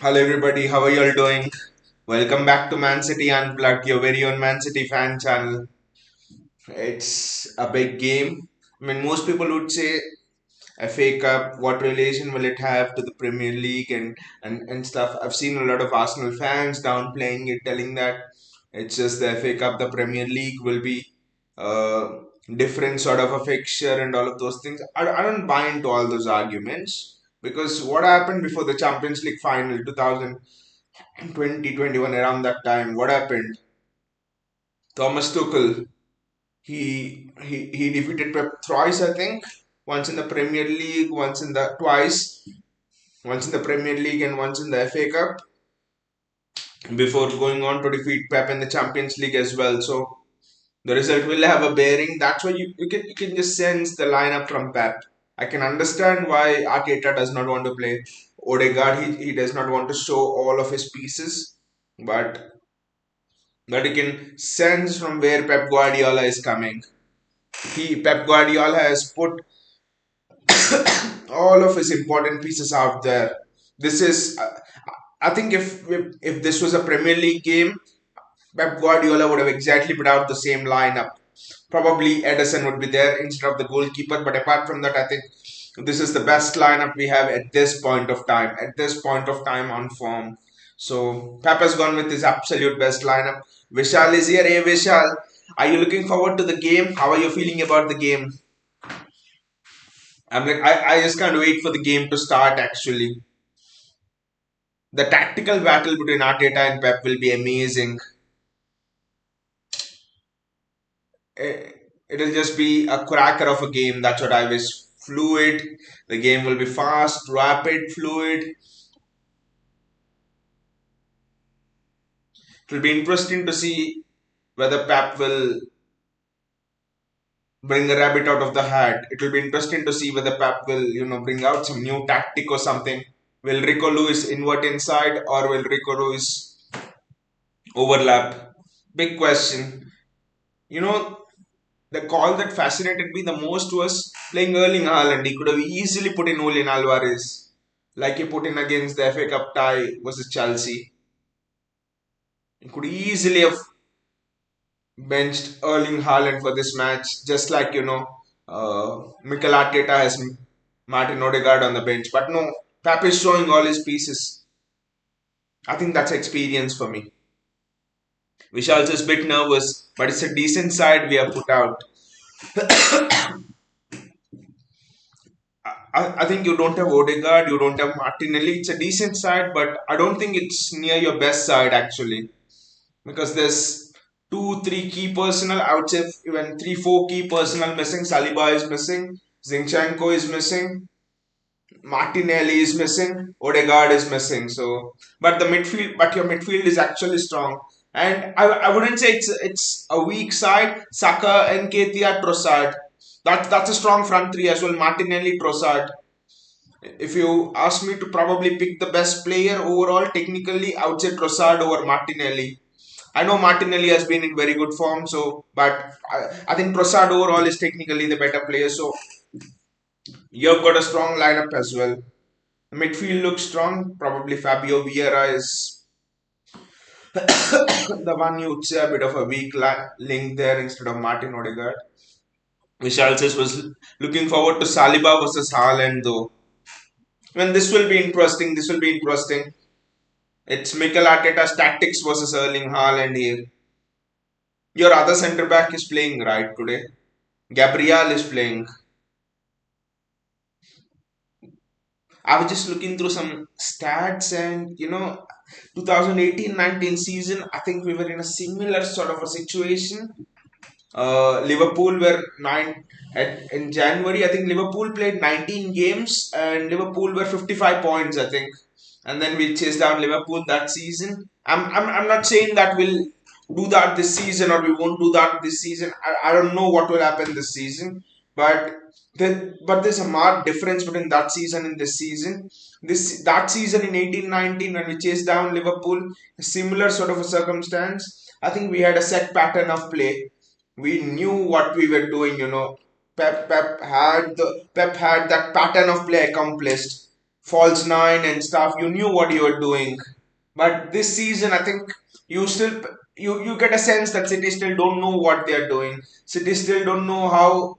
Hello everybody, how are you all doing? Welcome back to Man City Unplugged, your very own Man City fan channel. It's a big game. I mean, most people would say FA Cup, what relation will it have to the Premier League and stuff. I've seen a lot of Arsenal fans downplaying it, telling that it's just the FA Cup, the Premier League will be uh, different sort of a fixture and all of those things. I don't buy into all those arguments because what happened before the Champions League final 2021 around that time, what happened? Thomas Tuchel, he defeated Pep thrice, I think. Once in the Premier League, once in the Premier League and once in the FA Cup, before going on to defeat Pep in the Champions League as well. So the result will have a bearing. That's why you can just sense the lineup from Pep. I can understand why Arteta does not want to play Odegaard. He does not want to show all of his pieces, but you can sense from where Pep Guardiola is coming. Pep Guardiola has put all of his important pieces out there. This is, I think, if this was a Premier League game, Pep Guardiola would have exactly put out the same lineup. Probably Edison would be there instead of the goalkeeper, but apart from that, I think this is the best lineup we have at this point of time. At this point of time on form. So Pep has gone with his absolute best lineup. Vishal is here. Hey Vishal, are you looking forward to the game? How are you feeling about the game? I just can't wait for the game to start actually. The tactical battle between Arteta and Pep will be amazing. It'll just be a cracker of a game. That's what I wish. Fluid. The game will be fast, rapid, fluid. It will be interesting to see whether Pep will bring a rabbit out of the hat. It will be interesting to see whether Pep will, bring out some new tactic or something. Will Rico Lewis invert inside or will Rico Lewis overlap? Big question. You know, the call that fascinated me the most was playing Erling Haaland. He could have easily put in Julian Alvarez, like he put in against the FA Cup tie versus Chelsea. He could easily have benched Erling Haaland for this match, just like Mikel Arteta has Martin Odegaard on the bench. But no, Pep is showing all his pieces. I think that's experience for me. Vishal's is a bit nervous, but it's a decent side we have put out. I think you don't have Odegaard, you don't have Martinelli. It's a decent side, but I don't think it's near your best side actually. Because there's two, three key personnel. I would say even three, four key personnel missing. Saliba is missing. Zinchenko is missing. Martinelli is missing. Odegaard is missing. So, but your midfield is actually strong. And I wouldn't say it's a weak side. Saka, Nketiah, Trossard. That's a strong front three as well. Martinelli, Trossard. If you ask me to probably pick the best player overall, technically, I would say Trossard over Martinelli. I know Martinelli has been in very good form, but I think Trossard overall is technically the better player. So you've got a strong lineup as well. The midfield looks strong. Probably Fabio Vieira is the one you would say a bit of a weak link there instead of Martin Odegaard. Vishal says was looking forward to Saliba versus Haaland though. When this will be interesting. This will be interesting. It's Mikel Arteta's tactics versus Erling Haaland here. Your other centre back is playing right today. Gabriel is playing. I was just looking through some stats and 2018-19 season, I think we were in a similar sort of a situation. Liverpool were in January. I think Liverpool played 19 games and Liverpool were 55 points. I think, and then we chased down Liverpool that season. I'm not saying that we'll do that this season or we won't do that this season. I don't know what will happen this season, but there's a marked difference between that season and this season. That season in 18-19 when we chased down Liverpool, a similar sort of a circumstance. I think we had a set pattern of play. We knew what we were doing. Pep had that pattern of play accomplished. false nine and stuff. You knew what you were doing. But this season, I think you still you get a sense that City still don't know what they are doing. City still don't know how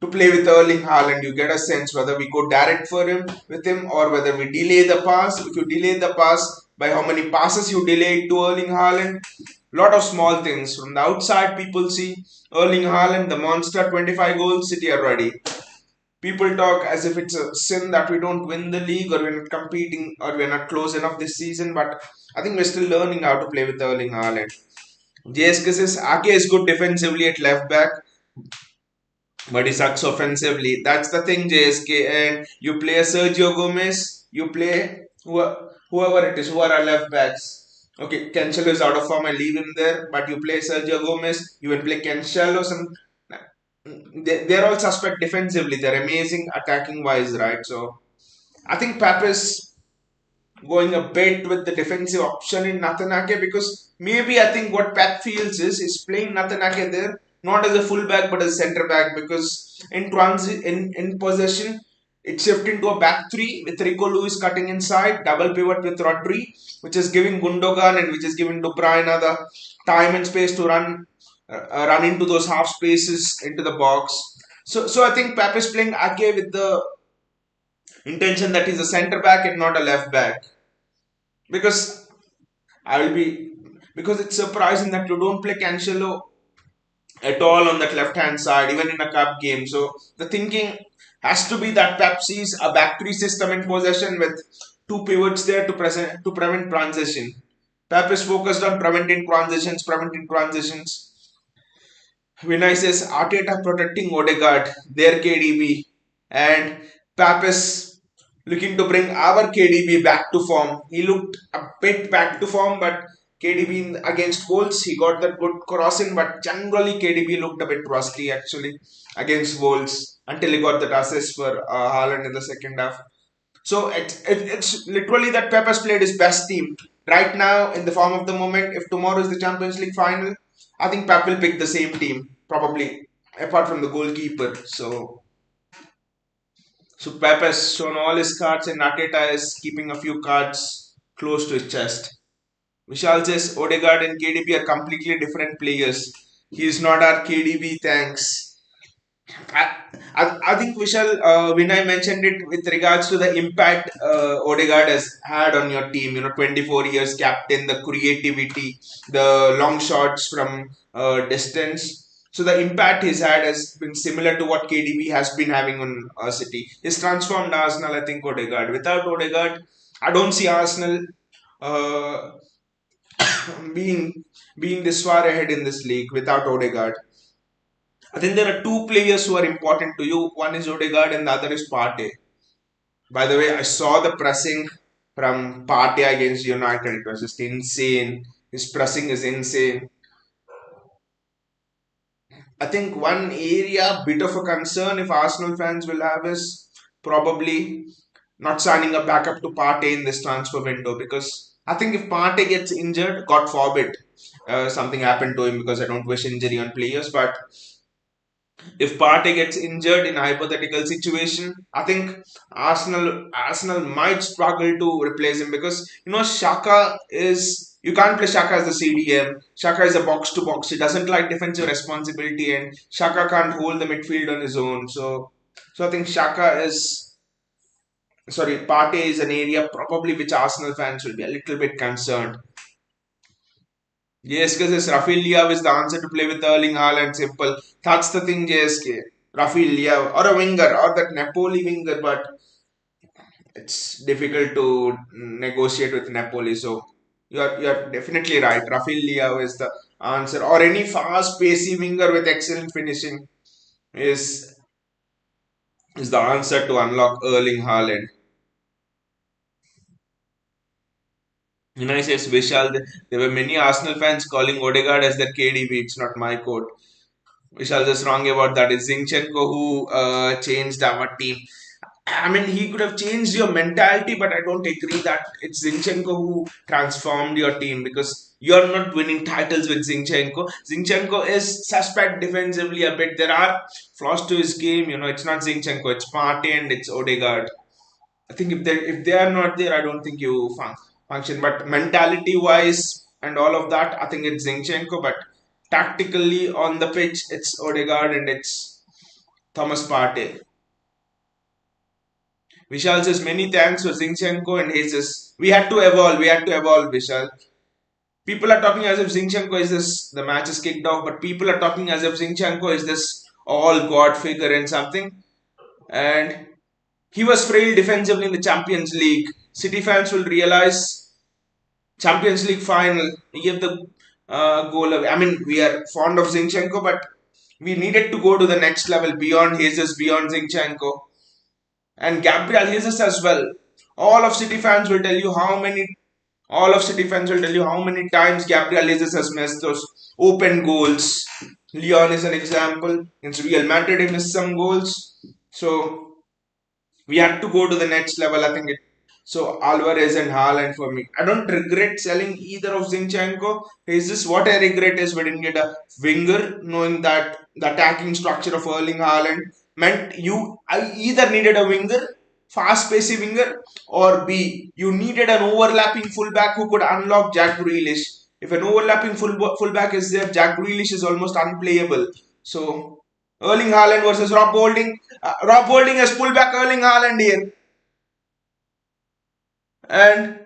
to play with Erling Haaland. You get a sense whether we go direct for him with him or whether we delay the pass. If you delay the pass, by how many passes you delay to Erling Haaland. Lot of small things. From the outside, people see Erling Haaland, the monster, 25 goals, City are ready. People talk as if it's a sin that we don't win the league or we're not competing or we're not close enough this season. But I think we're still learning how to play with Erling Haaland. JSK says Ake is good defensively at left back, but he sucks offensively. That's the thing, JSK. And you play a Sergio Gomez, you play whoever it is, who are our left backs. Okay, Cancelo is out of form, I leave him there. But you play Sergio Gomez, you will play Cancelo. They're all suspect defensively. They're amazing attacking wise, right? So I think Pep is going a bit with the defensive option in Natanake because maybe I think what Pep feels is playing Natanake there not as a fullback but as a centre back because in possession it shifted into a back three with Rico Lewis cutting inside, double pivot with Rodri, which is giving Gundogan and which is giving De Bruyne the time and space to run into those half spaces into the box. So I think Pep is playing Ake with the intention that he's a centre back and not a left back because I will be because it's surprising that you don't play Cancelo at all on that left hand side, even in a cup game. So the thinking has to be that Pep sees a back three system in possession with two pivots there to prevent transition. Pep is focused on preventing transitions. Vinay says Arteta protecting Odegaard, their KDB, and Pep is looking to bring our KDB back to form. He looked a bit back to form, but KDB against Wolves, he got that good crossing, but generally KDB looked a bit rusty actually against Wolves until he got that assist for Haaland in the second half. So it's literally that Pep has played his best team right now in the form of the moment. If tomorrow is the Champions League final, I think Pep will pick the same team probably apart from the goalkeeper. So Pep has shown all his cards and Arteta is keeping a few cards close to his chest. Vishal says Odegaard and KDB are completely different players. He is not our KDB, thanks. I, I think Vishal, Vinay mentioned it with regards to the impact Odegaard has had on your team. 24 years captain, the creativity, the long shots from distance. So the impact he's had has been similar to what KDB has been having on City. He's transformed Arsenal, I think, Odegaard. Without Odegaard, I don't see Arsenal uh, being this far ahead in this league without Odegaard. I think there are two players who are important to you. One is Odegaard and the other is Partey. By the way, I saw the pressing from Partey against United. It was just insane. His pressing is insane. I think one area, bit of a concern if Arsenal fans will have is probably not signing a backup to Partey in this transfer window because I think if Partey gets injured, God forbid, something happened to him because I don't wish injury on players, but if Partey gets injured in a hypothetical situation, I think Arsenal might struggle to replace him because Shaka is you can't play Shaka as the CDM. Shaka is a box to box. He doesn't like defensive responsibility, and Shaka can't hold the midfield on his own. So I think Partey is an area probably which Arsenal fans will be a little bit concerned. JSK says Rafael Liav is the answer to play with Erling Haaland. Simple. That's the thing, JSK. Rafael Liav or a winger or that Napoli winger, but it's difficult to negotiate with Napoli. So you're definitely right. Rafael Liav is the answer, or any fast, pacey winger with excellent finishing is the answer to unlock Erling Haaland. Vinay says Vishal, there were many Arsenal fans calling Odegaard as their KDB. It's not my quote. Vishal is wrong about that. It's Zinchenko who changed our team. I mean, he could have changed your mentality, but I don't agree that it's Zinchenko who transformed your team because you're not winning titles with Zinchenko. Zinchenko is suspect defensively a bit. There are flaws to his game. It's not Zinchenko, it's Partey and it's Odegaard. I think if they are not there, I don't think you function. But mentality wise and all of that, I think it's Zinchenko. But tactically on the pitch, it's Odegaard and it's Thomas Partey. Vishal says many thanks for Zinchenko and Jesus. We had to evolve. We had to evolve, Vishal. People are talking as if Zinchenko is this. The match is kicked off, but people are talking as if Zinchenko is this all god figure and something. And he was frail defensively in the Champions League. City fans will realize Champions League final. He gave the goal away. I mean, we are fond of Zinchenko, but we needed to go to the next level beyond Jesus, beyond Zinchenko, and Gabriel Jesus as well. All of City fans will tell you how many. All of City fans will tell you how many times Gabriel Jesus has missed those open goals. Leon is an example. In Real Madrid, he missed some goals. So we had to go to the next level. I think so. Alvarez and Haaland for me. I don't regret selling either of Zinchenko. Is this what I regret is we didn't get a winger, knowing that the attacking structure of Erling Haaland meant I either needed a winger, fast pacey winger, or B, you needed an overlapping fullback who could unlock Jack Grealish. If an overlapping fullback is there, Jack Grealish is almost unplayable. So Erling Haaland versus Rob Holding. Rob Holding has pulled back Erling Haaland here. And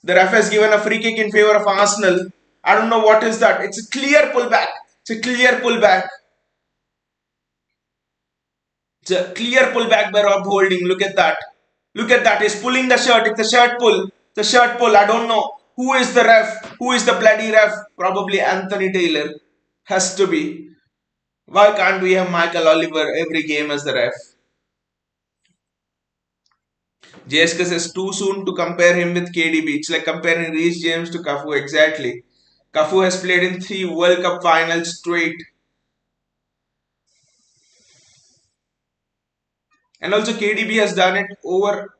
the ref has given a free kick in favor of Arsenal. I don't know what is that. It's a clear pullback. It's a clear pullback. It's a clear pullback by Rob Holding. Look at that. Look at that. He's pulling the shirt. It's a shirt pull. The shirt pull. I don't know. Who is the ref? Who is the bloody ref? Probably Anthony Taylor. Has to be. Why can't we have Michael Oliver every game as the ref? JSK says too soon to compare him with KDB. It's like comparing Reece James to Cafu. Exactly. Cafu has played in 3 World Cup finals straight. And also KDB has done it over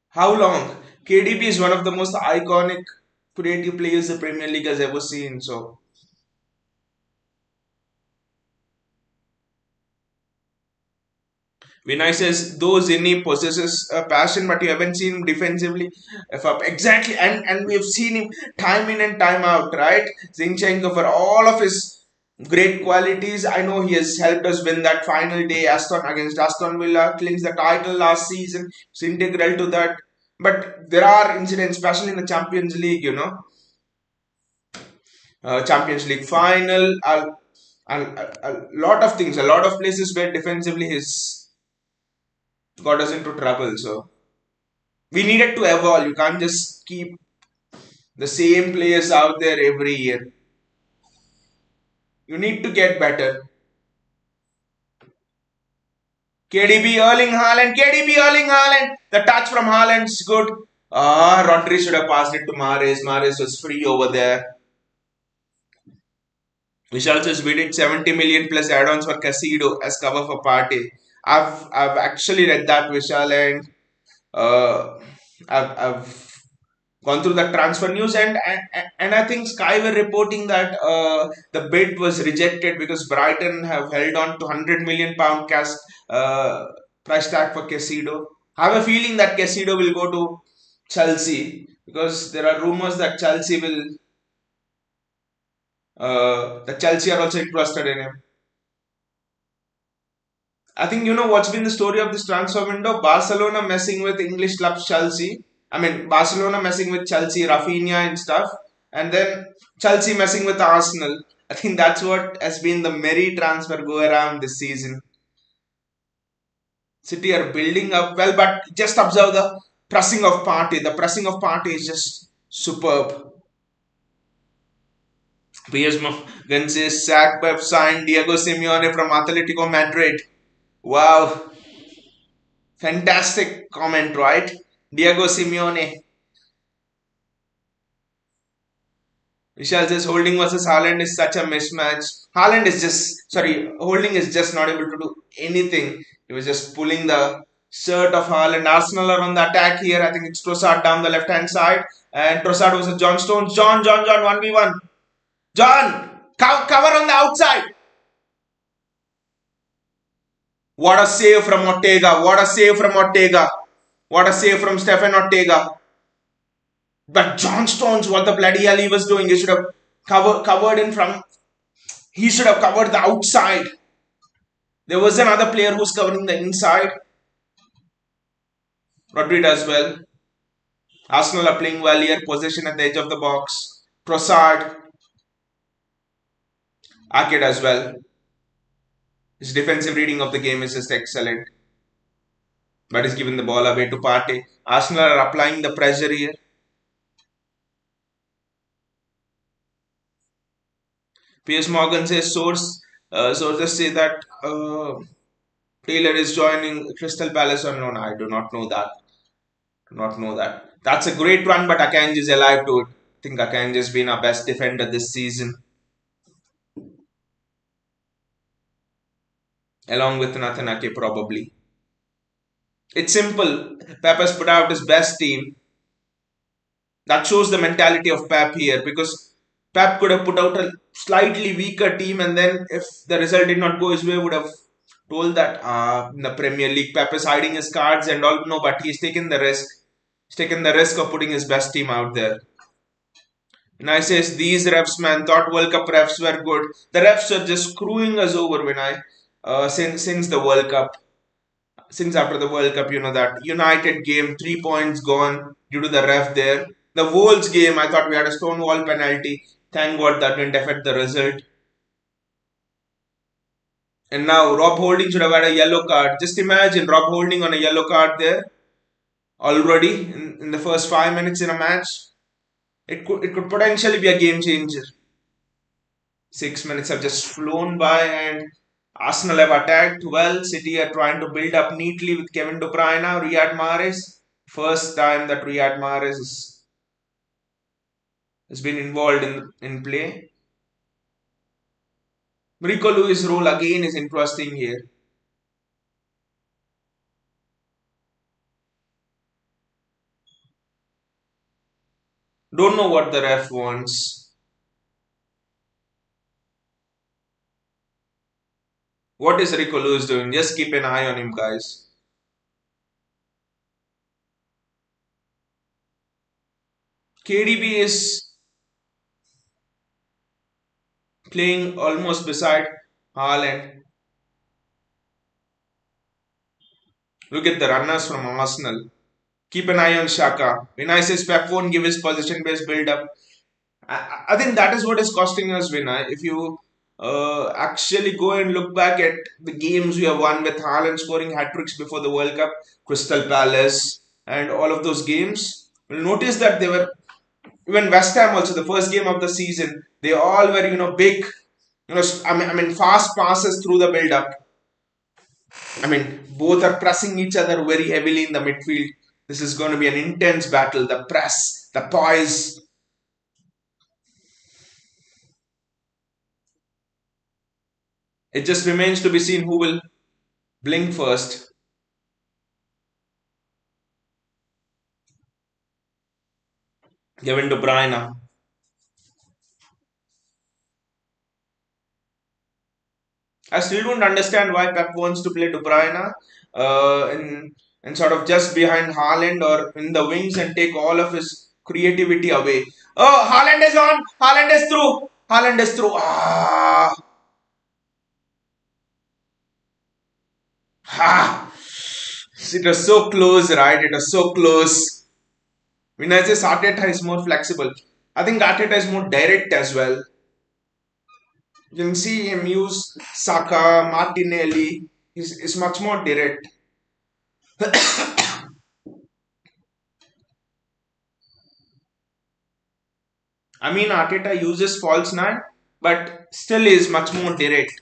how long? KDB is one of the most iconic creative players the Premier League has ever seen. So Vinay says though Zinni possesses a passion, but you haven't seen him defensively. Exactly, and we've seen him time in and time out, right? Zinchenko for all of his great qualities. I know he has helped us win that final day Aston against Aston Villa, clinch the title last season. It's integral to that. But there are incidents, especially in the Champions League, Champions League final, a lot of things, a lot of places where defensively he's got us into trouble. So we needed to evolve. You can't just keep the same players out there every year. You need to get better. KDB Erling Haaland, KDB Erling Haaland. The touch from Haaland's good. Rodri should have passed it to Mahrez. Mahrez was free over there. Vishal says we did 70 million plus add-ons for Casido as cover for Partey. I've actually read that, Vishal, and uh, I've gone through the transfer news, and I think Sky were reporting that the bid was rejected because Brighton have held on to £100 million cash uh, price tag for Casido. I have a feeling that Casido will go to Chelsea because there are rumors that Chelsea are also interested in him. I think you know what's been the story of this transfer window. Barcelona messing with English club Chelsea. I mean, Barcelona messing with Chelsea, Rafinha and stuff. And then Chelsea messing with Arsenal. I think that's what has been the merry transfer go around this season. City are building up well, but just observe the pressing of Partey. The pressing of Partey is just superb. PS Morgan says Sack Pep signed Diego Simeone from Atletico Madrid. Wow, fantastic comment, right? Diego Simeone. Vishal says Holding versus Haaland is such a mismatch. Holding is just not able to do anything. He was just pulling the shirt of Haaland. Arsenal are on the attack here. I think it's Trossard down the left hand side. And Trossard versus John Stones. John, 1v1. John, cover on the outside. What a save from Ortega. What a save from Ortega. What a save from Stefan Ortega. But John Stones, what the bloody hell he was doing? He should have covered in from. He should have covered the outside. There was another player who's covering the inside. Rodri does well. Arsenal are playing well here. Possession at the edge of the box. Trossard. Ake does well. His defensive reading of the game is just excellent. But he's given the ball away to Partey. Arsenal are applying the pressure here. Piers Morgan says sources say that Taylor is joining Crystal Palace on loan. I do not know that. Do not know that. That's a great run, but Akanji is alive to it. I think Akanji has been our best defender this season, along with Nathan Ake probably. It's simple. Pep has put out his best team. That shows the mentality of Pep here because Pep could have put out a slightly weaker team, and then if the result did not go his way, would have told that in the Premier League Pep is hiding his cards and all. No, but he's taken the risk. He's taken the risk of putting his best team out there. And I says these refs, man, thought World Cup refs were good. The refs are just screwing us over when since the World Cup. Since after the World Cup, you know that United game, 3 points gone due to the ref there. The Wolves game, I thought we had a stonewall penalty. Thank God that didn't affect the result. And now Rob Holding should have had a yellow card. Just imagine Rob Holding on a yellow card there already in the first 5 minutes in a match. It could potentially be a game changer. 6 minutes have just flown by and Arsenal have attacked well. City are trying to build up neatly with Kevin De Bruyne, Riyad Mahrez. First time that Riyad Mahrez has been involved in play. Rico Lewis' role again is interesting here. Don't know what the ref wants. What is Rico Lewis doing? Just keep an eye on him, guys. KDB is playing almost beside Haaland. Look at the runners from Arsenal. Keep an eye on Shaka. Vinay says Pep won't give his position-based build-up. I think that is what is costing us, Vinay. If you actually go and look back at the games we have won with Haaland scoring hat-tricks before the World Cup, Crystal Palace, and all of those games, you'll notice that they were, even West Ham also, the first game of the season, they all were, big, I mean, fast passes through the build-up. I mean, both are pressing each other very heavily in the midfield. This is going to be an intense battle. The press, the poise. It just remains to be seen who will blink first. Kevin De Bruyne. I still don't understand why Pep wants to play De Bruyne in sort of just behind Haaland or in the wings and take all of his creativity away. Oh, Haaland is on. Haaland is through. Haaland is through. Ha! It was so close, right? It was so close. When I say Arteta is more flexible, I think Arteta is more direct as well. You can see him use Saka, Martinelli. He's much more direct. I mean, Arteta uses false nine, but still is much more direct.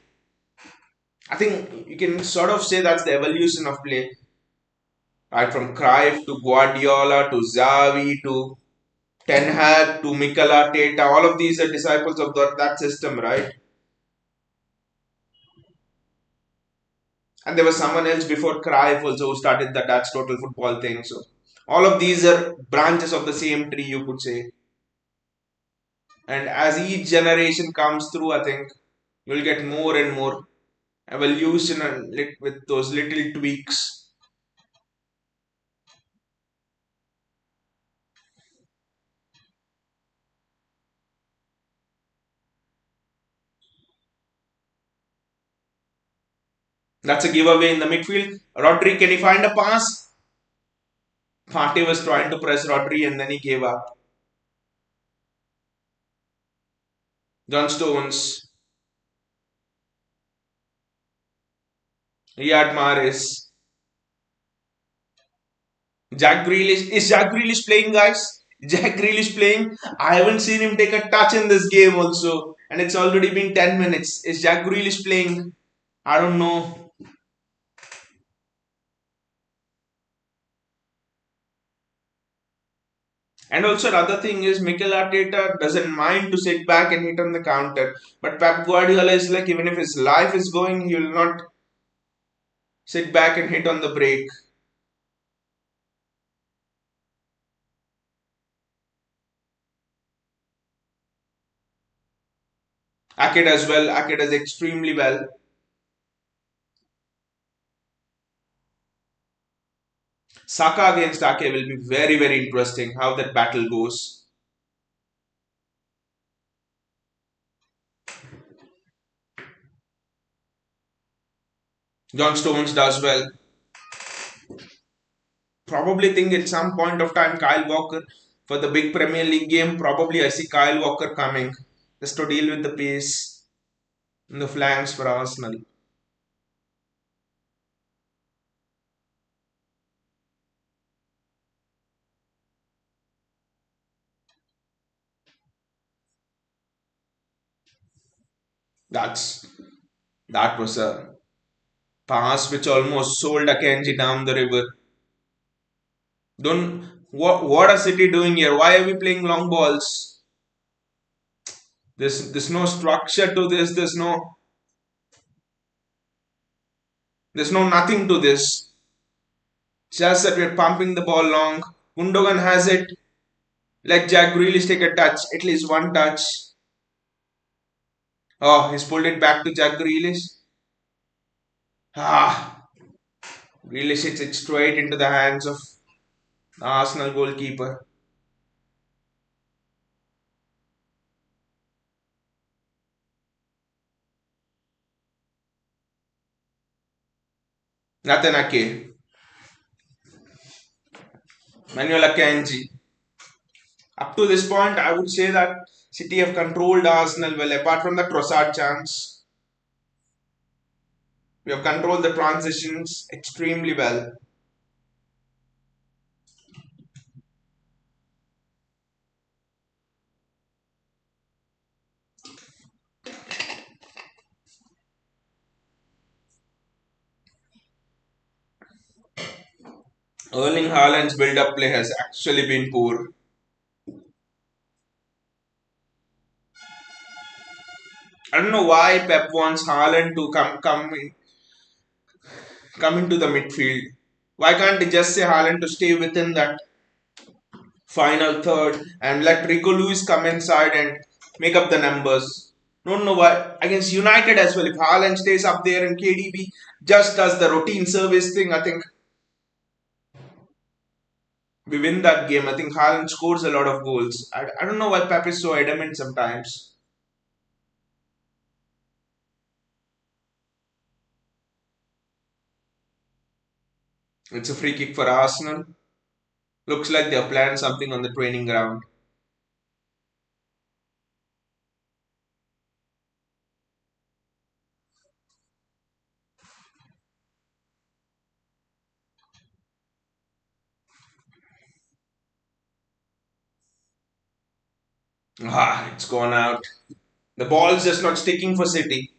I think you can sort of say that's the evolution of play. Right, from Cruyff to Guardiola to Xavi to Ten Hag to Mikel Arteta, all of these are disciples of that system, right? And there was someone else before Cruyff also who started the Dutch total football thing. So all of these are branches of the same tree, you could say. And as each generation comes through, I think you'll get more and more evolution and with those little tweaks. That's a giveaway in the midfield. Rodri, can he find a pass? Partey was trying to press Rodri and then he gave up. John Stones, Riyad Mahrez, Jack Grealish. Is Jack Grealish playing, guys? Jack Grealish playing? I haven't seen him take a touch in this game also. And it's already been 10 minutes. Is Jack Grealish playing? I don't know. And also another thing is Mikel Arteta doesn't mind to sit back and hit on the counter. But Pep Guardiola is like even if his life is going, he will not sit back and hit on the break. Ake does well. Ake does extremely well. Saka against Ake will be very, very interesting how that battle goes. John Stones does well. Probably think at some point of time Kyle Walker for the big Premier League game. Probably I see Kyle Walker coming just to deal with the pace in the flanks for Arsenal. That's that was a pass which almost sold Akanji down the river. Don't what are City doing here? Why are we playing long balls? There's no structure to this. There's no nothing to this. Just that we're pumping the ball long. Gundogan has it. Let Jack Grealish take a touch, at least one touch. Oh, he's pulled it back to Jack Grealish. Ah, Grealish hits it straight into the hands of the Arsenal goalkeeper. Nathan Ake, Manuel Akanji. Up to this point, I would say that City have controlled Arsenal well. Apart from the Trossard chance, we have controlled the transitions extremely well. Erling Haaland's build-up play has actually been poor. I don't know why Pep wants Haaland to come into the midfield. Why can't they just say Haaland to stay within that final third and let Rico Lewis come inside and make up the numbers? Don't know why. Against United as well, if Haaland stays up there and KDB just does the routine service thing, I think we win that game. I think Haaland scores a lot of goals. I don't know why Pep is so adamant sometimes. It's a free kick for Arsenal. Looks like they're planning something on the training ground. Ah, it's gone out. The ball's just not sticking for City.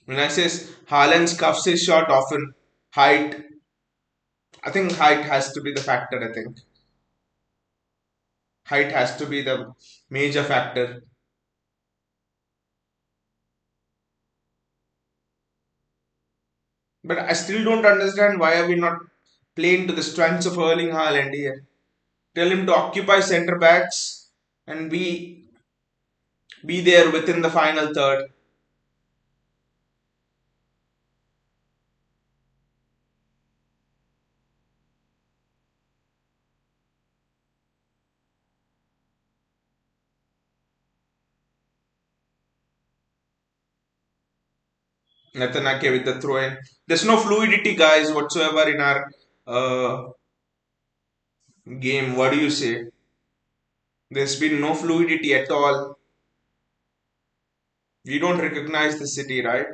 When I say Haaland cuffs his shot often, height, I think height has to be the factor. I think height has to be the major factor. But I still don't understand why are we not playing to the strengths of Erling Haaland here. Tell him to occupy centre backs and be there within the final third. Nathan Ake with the throw in. There's no fluidity, guys, whatsoever in our uh, game. What do you say? There's been no fluidity at all. We don't recognize the city, right?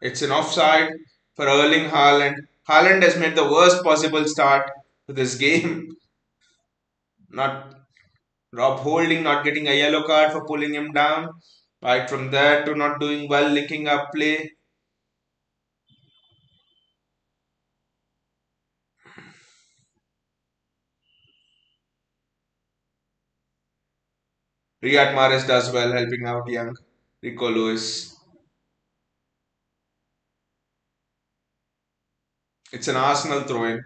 It's an offside for Erling Haaland. Haaland has made the worst possible start to this game. Not Rob Holding not getting a yellow card for pulling him down. Right from there to not doing well, linking up play. Riyad Mahrez does well, helping out young Rico Lewis. It's an Arsenal throw in.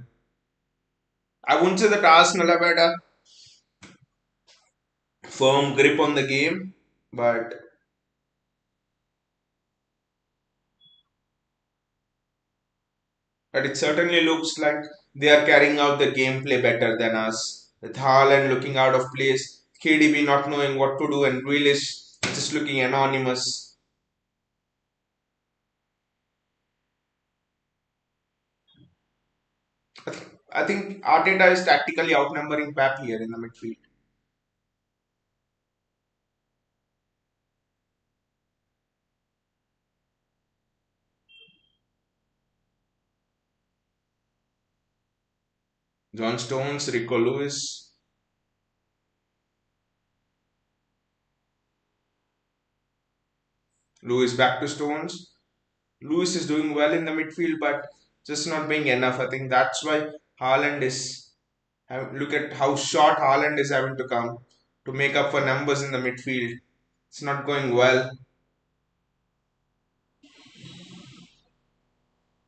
I wouldn't say that Arsenal have had a firm grip on the game, but it certainly looks like they are carrying out the gameplay better than us. With Haaland looking out of place, KDB not knowing what to do, and Grealish just looking anonymous. I think Arteta is tactically outnumbering Pep here in the midfield. John Stones, Rico Lewis, Lewis back to Stones. Lewis is doing well in the midfield, but just not being enough. I think that's why Haaland is. Look at how short Haaland is having to come to make up for numbers in the midfield. It's not going well,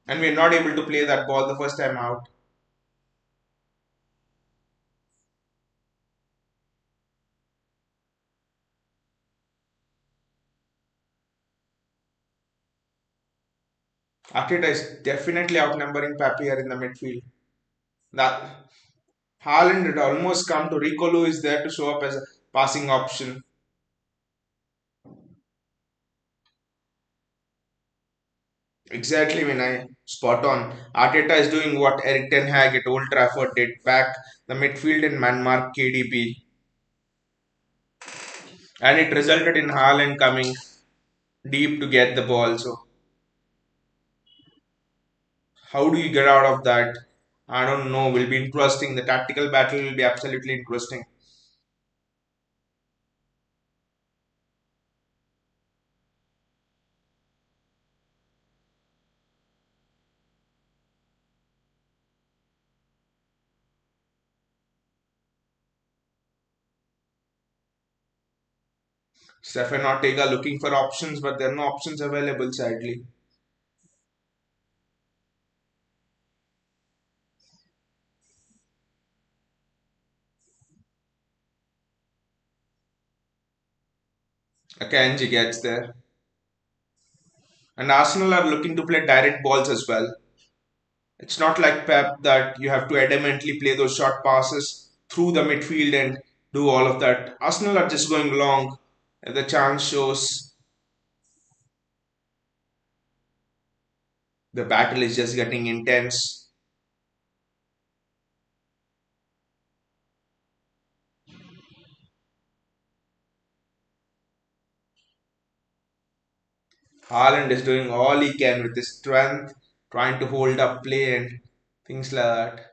and we're not able to play that ball the first time out. Arteta is definitely outnumbering Papi here in the midfield. That Haaland had almost come to Rico Lewis there to show up as a passing option. Exactly, when I spot on. Arteta is doing what Eric Ten Hag at Old Trafford did, back the midfield and man mark KDB, and it resulted in Haaland coming deep to get the ball. So how do you get out of that? I don't know. Will be interesting. The tactical battle will be absolutely interesting. Stefan Ortega looking for options, but there are no options available, sadly. Akanji gets there. And Arsenal are looking to play direct balls as well. It's not like Pep that you have to adamantly play those short passes through the midfield and do all of that. Arsenal are just going long. If the chance shows, the battle is just getting intense. Haaland is doing all he can with his strength, trying to hold up play and things like that.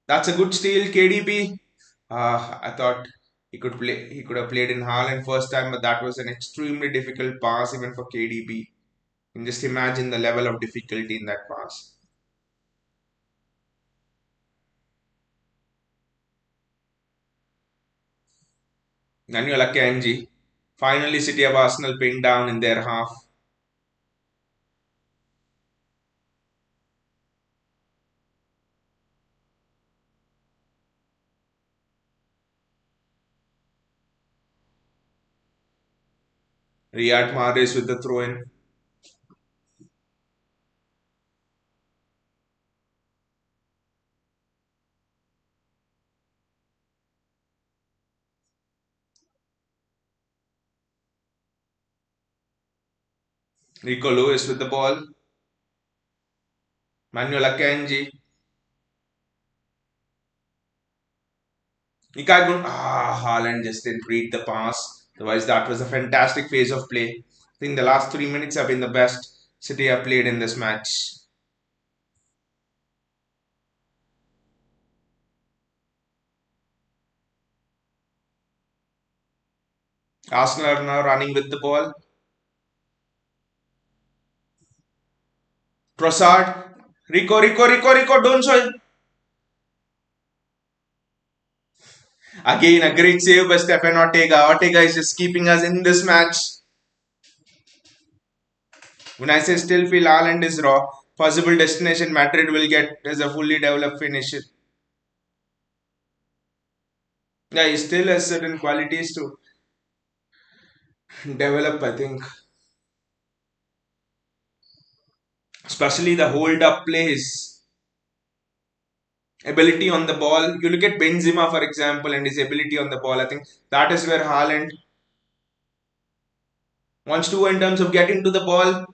That's a good steal, KDB. I thought he could play. He could have played in Haaland first time, but that was an extremely difficult pass even for KDB. You can just imagine the level of difficulty in that pass. Manuel Akanji. Finally, City of Arsenal pinned down in their half. Riyad Mahrez with the throw in. Rico Lewis with the ball. Manuel Akanji. Ikagun. Haaland just didn't read the pass. Otherwise, that was a fantastic phase of play. I think the last 3 minutes have been the best City have played in this match. Arsenal are now running with the ball. Trossard. Rico, don't show him. Again, a great save by Stefan Ortega. Ortega is just keeping us in this match. When I say still feel Haaland is raw, possible destination Madrid will get as a fully developed finisher. Yeah, he still has certain qualities to develop, I think. Especially the hold up plays, ability on the ball. You look at Benzema, for example, and his ability on the ball. I think that is where Haaland wants to in terms of getting to the ball.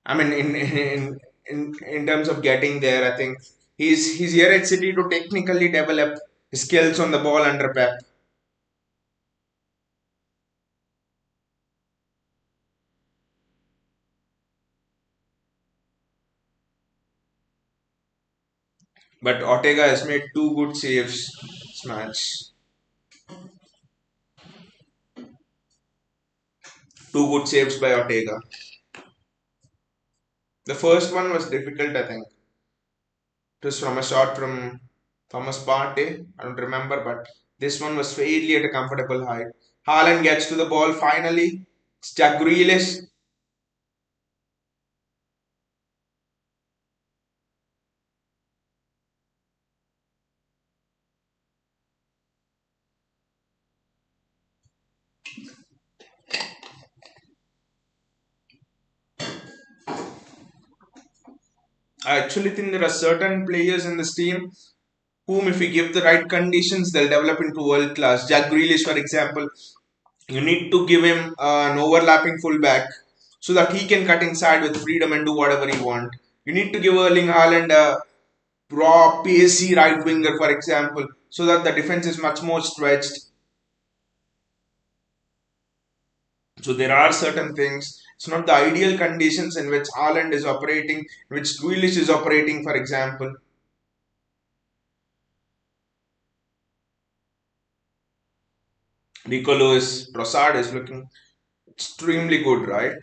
I mean, in terms of getting there, I think he's here at City to technically develop his skills on the ball under Pep. But Ortega has made two good saves this match. Two good saves by Ortega. The first one was difficult, I think. It was from a shot from Thomas Partey. I don't remember, but this one was fairly at a comfortable height. Haaland gets to the ball finally. It's Jack Grealish. I actually think there are certain players in this team whom, if we give the right conditions, they'll develop into world class. Jack Grealish, for example, you need to give him an overlapping fullback so that he can cut inside with freedom and do whatever he want. You need to give Erling Haaland a raw, pacey right winger, for example, so that the defense is much more stretched. So there are certain things. It's not the ideal conditions in which Haaland is operating, in which Grealish is operating, for example. Nico Lewis, Trossard is looking extremely good, right?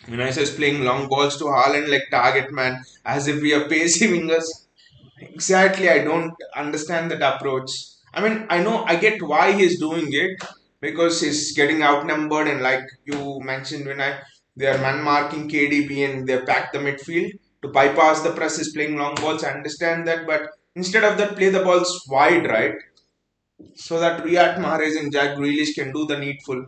Vinicius is playing long balls to Haaland like target man, as if we are pacey wingers. Exactly, I don't understand that approach. I mean, I know, I get why he's doing it because he's getting outnumbered, and like you mentioned, when I they are man marking KDB and they pack the midfield to bypass the press, is playing long balls. I understand that, but instead of that, play the balls wide, right? So that Riyad Mahrez and Jack Grealish can do the needful.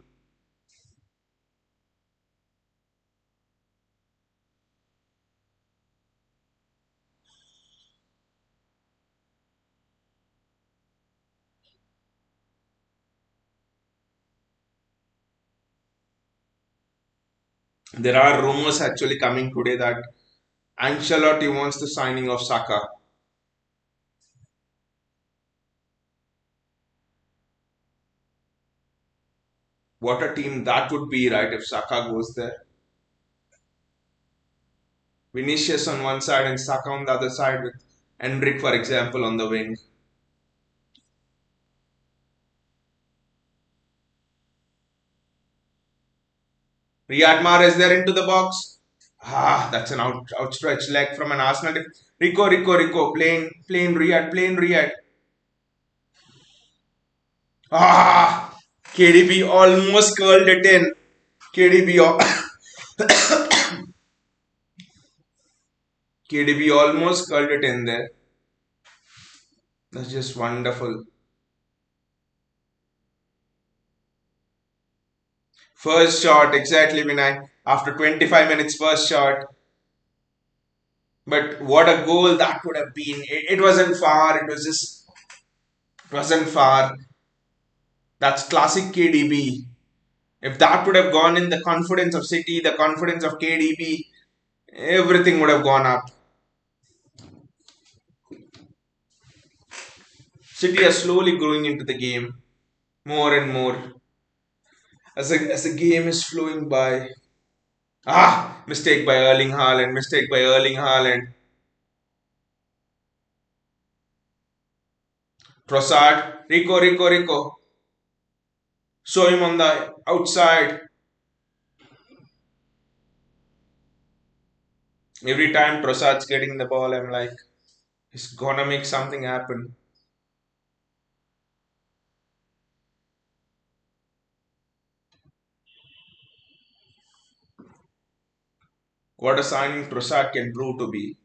There are rumors actually coming today that Ancelotti wants the signing of Saka. What a team that would be, right, if Saka goes there. Vinicius on one side and Saka on the other side with Endrick, for example, on the wing. Riyad Mahrez there into the box. That's an outstretched leg from an Arsenal. Rico, playing Riyad. KDB almost curled it in. KDB, KDB almost curled it in there. That's just wonderful. First shot, exactly, Vinay. After 25 minutes, first shot. But what a goal that would have been. It wasn't far. It wasn't far. That's classic KDB. If that would have gone in, the confidence of City, the confidence of KDB, everything would have gone up. City are slowly growing into the game more and more as the game is flowing by. Ah, mistake by Erling Haaland, mistake by Erling Haaland. Trossard, Rico. Show him on the outside. Every time Trossard's getting the ball, I'm like, he's gonna make something happen. What a signing Trossard can prove to be.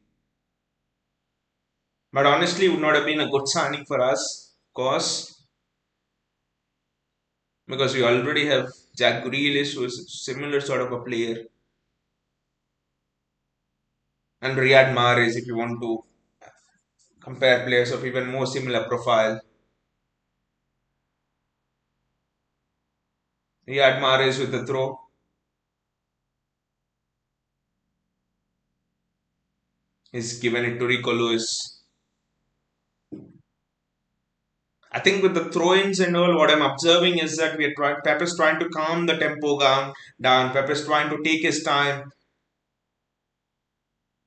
But honestly, it would not have been a good signing for us, because we already have Jack Grealish, who is a similar sort of a player, and Riyad Mahrez, if you want to compare players of even more similar profile. Riyad Mahrez with the throw. He's given it to Rico Lewis. I think with the throw-ins and all, what I'm observing is that Pep is trying to calm the tempo down. Pep is trying to take his time.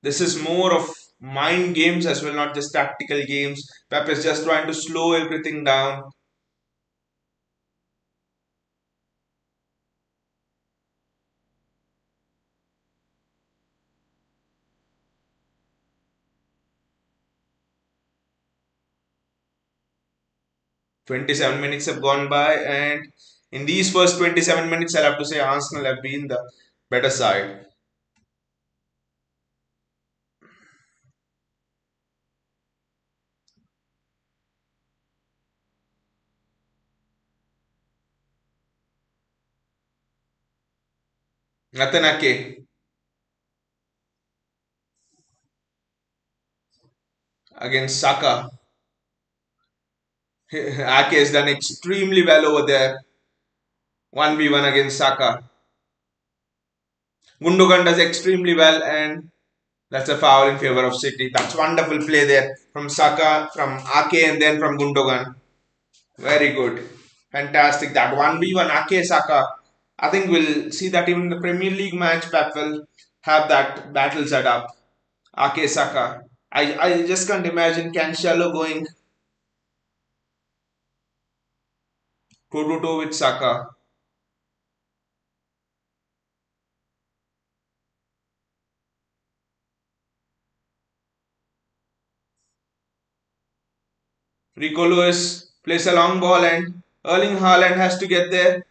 This is more of mind games as well, not just tactical games. Pep is just trying to slow everything down. 27 minutes have gone by, and in these first 27 minutes, I'll have to say Arsenal have been the better side. Nathan Ake against Saka. Ake has done extremely well over there. 1v1 against Saka. Gundogan does extremely well, and that's a foul in favor of City. That's wonderful play there from Saka, from Ake, and then from Gundogan. Very good. Fantastic. That 1v1 Ake Saka. I think we'll see that even in the Premier League match, Pep will have that battle set up. Ake Saka. I just can't imagine Cancelo going toe to toe with Saka. Rico Lewis plays a long ball and Erling Haaland has to get there.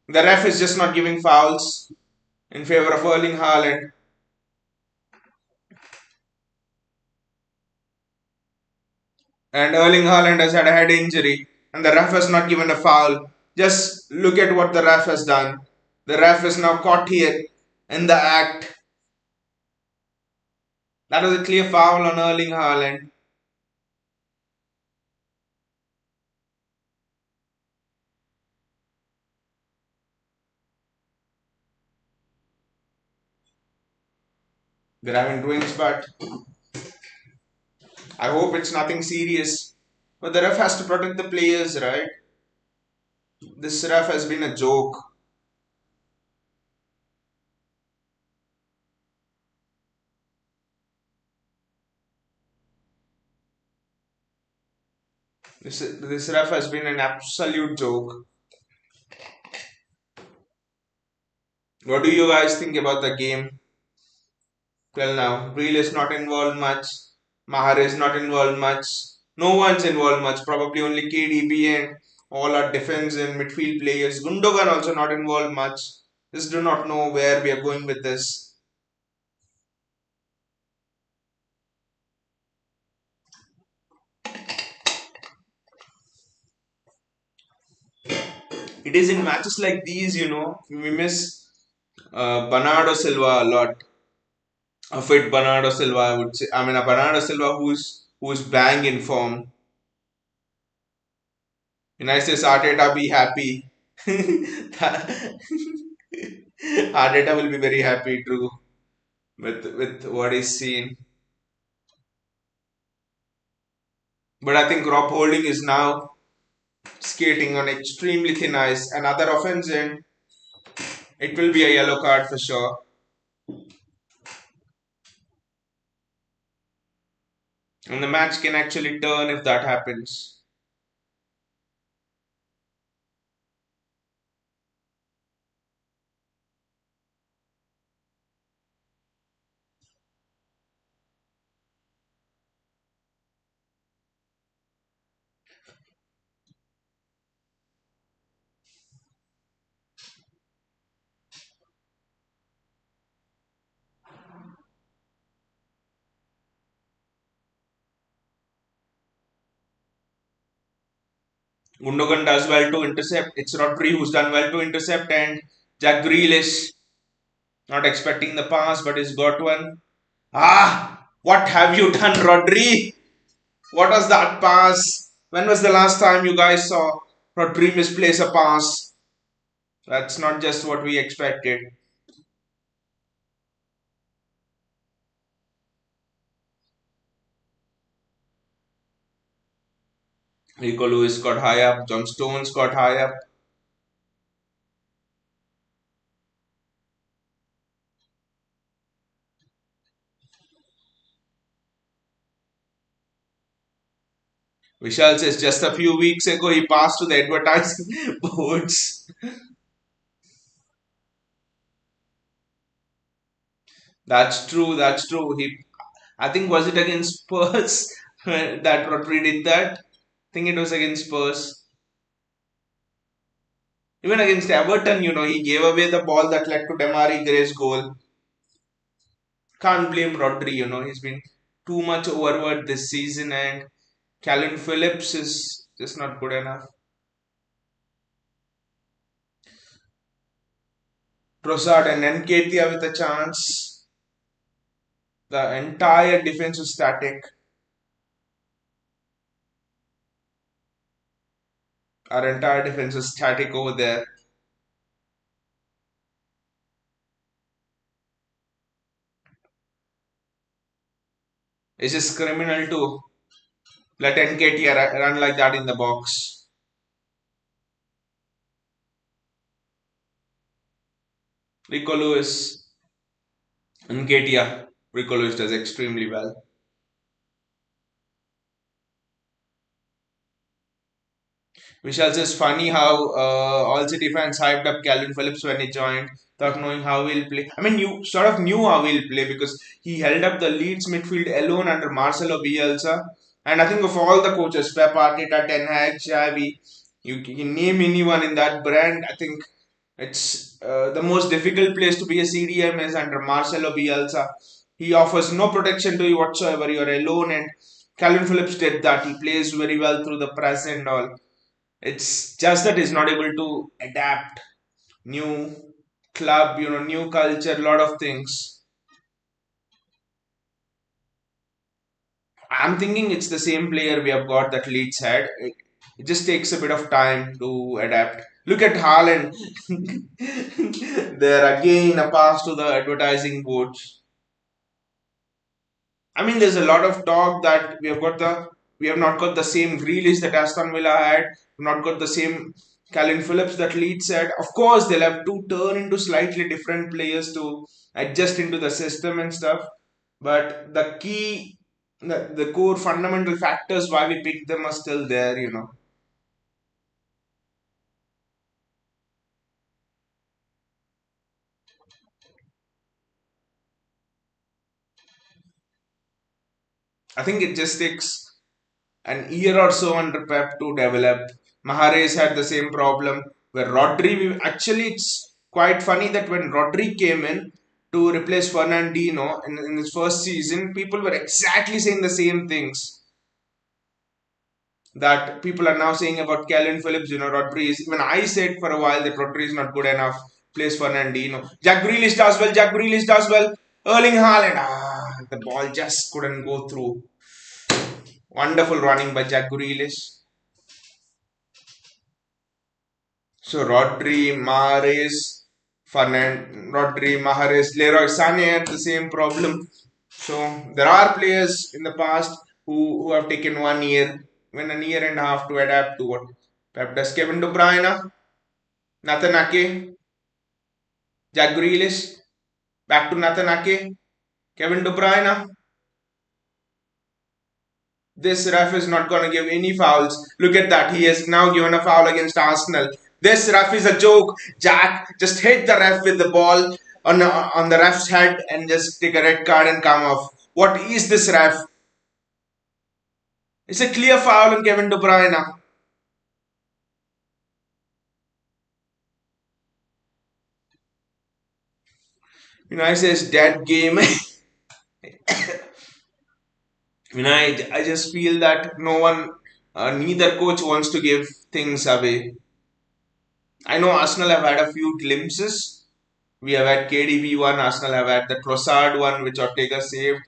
The ref is just not giving fouls in favor of Erling Haaland. And Erling Haaland has had a head injury and the ref has not given a foul. Just look at what the ref has done. The ref is now caught here in the act. That was a clear foul on Erling Haaland. They're having drinks, but I hope it's nothing serious. But the ref has to protect the players, right? This ref has been a joke. This ref has been an absolute joke. What do you guys think about the game till now? Reel is not involved much. Mahar is not involved much. No one's involved much. Probably only KDB and all our defense and midfield players. Gundogan also not involved much. Just do not know where we are going with this. It is in matches like these, we miss Bernardo Silva a lot. A fit Bernardo Silva, I would say. I mean, a Bernardo Silva who's bang in form. When I say Arteta be happy, Arteta will be very happy too with what he's seen. But I think Rob Holding is now skating on extremely thin ice. Another offense, and it will be a yellow card for sure. And the match can actually turn if that happens. Gundogan does well to intercept. It's Rodri who's done well to intercept, and Jack Grealish not expecting the pass, but he's got one. Ah! What have you done, Rodri? What was that pass? When was the last time you guys saw Rodri misplace a pass? That's not just what we expected. Rico Lewis got high up, John Stones got high up. Vishal says just a few weeks ago he passed to the advertising boards. That's true, that's true. I think was it against Spurs that Rodri did that? I think it was against Spurs. Even against Everton, he gave away the ball that led to Demari Gray's goal. Can't blame Rodri, he's been too much overworked this season, and Calvin Phillips is just not good enough. Trossard and Nketiah with a chance. The entire defense is static. Our entire defense is static over there. It's just criminal to let Nketiah run like that in the box. Rico Lewis, Nketiah. Rico Lewis does extremely well. Vishal says funny how all City fans hyped up Calvin Phillips when he joined, without knowing how he'll play. I mean, you sort of knew how he'll play because he held up the Leeds midfield alone under Marcelo Bielsa. And I think of all the coaches, Pep Arteta, Ten Hag, Xavi, you can name anyone in that brand. I think it's the most difficult place to be a CDM is under Marcelo Bielsa. He offers no protection to you whatsoever. You're alone, and Calvin Phillips did that. He plays very well through the press and all. It's just that he's not able to adapt new club, new culture, lot of things. I'm thinking it's the same player we have got that Leeds had. It just takes a bit of time to adapt. Look at Haaland. There again a pass to the advertising boards. I mean, there's a lot of talk that we have not got the same Grealish that Aston Villa had, not got the same Calvin Phillips that Leeds had. Of course, they'll have to turn into slightly different players to adjust into the system and stuff. But the core fundamental factors why we picked them are still there. I think it just takes an year or so under Pep to develop. Mahrez had the same problem where actually it's quite funny that when Rodri came in to replace Fernandinho in his first season, people were exactly saying the same things. that people are now saying about Calvin Phillips, Rodri is, even I said for a while that Rodri is not good enough, plays Fernandinho. Jack Grealish does well, Jack Grealish does well. Erling Haaland, the ball just couldn't go through. Wonderful running by Jack Grealish. So Rodri, Mahrez, Leroy Sané had the same problem. So there are players in the past who have taken 1 year, even a year and a half to adapt to what Pep does. Kevin De Bruyne, Nathan Ake, Jack Grealish, back to Nathan Ake, Kevin De Bruyne. This ref is not going to give any fouls. Look at that. He has now given a foul against Arsenal. This ref is a joke. Jack just hit the ref with the ball on the ref's head and just take a red card and come off. What is this ref? It's a clear foul on Kevin De Bruyne. I says dead game. I just feel that no one, neither coach wants to give things away. I know Arsenal have had a few glimpses. We have had KDB one, Arsenal have had the Trossard one, which Ortega saved.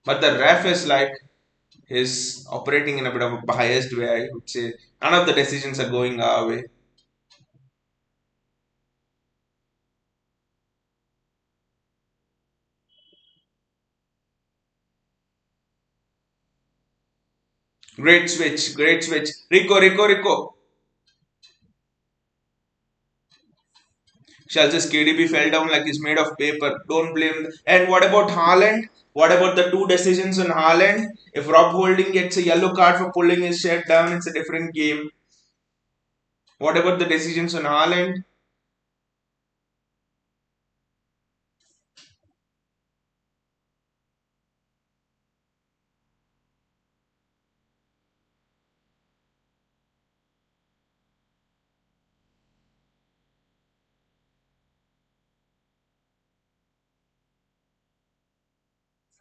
But the ref is like, he's operating in a bit of a biased way, I would say. None of the decisions are going our way. Great switch, great switch. Rico, Rico, Rico. Chelsea's KDB fell down like he's made of paper. Don't blame. And what about Haaland? What about the two decisions on Haaland? If Rob Holding gets a yellow card for pulling his shirt down, it's a different game. What about the decisions on Haaland?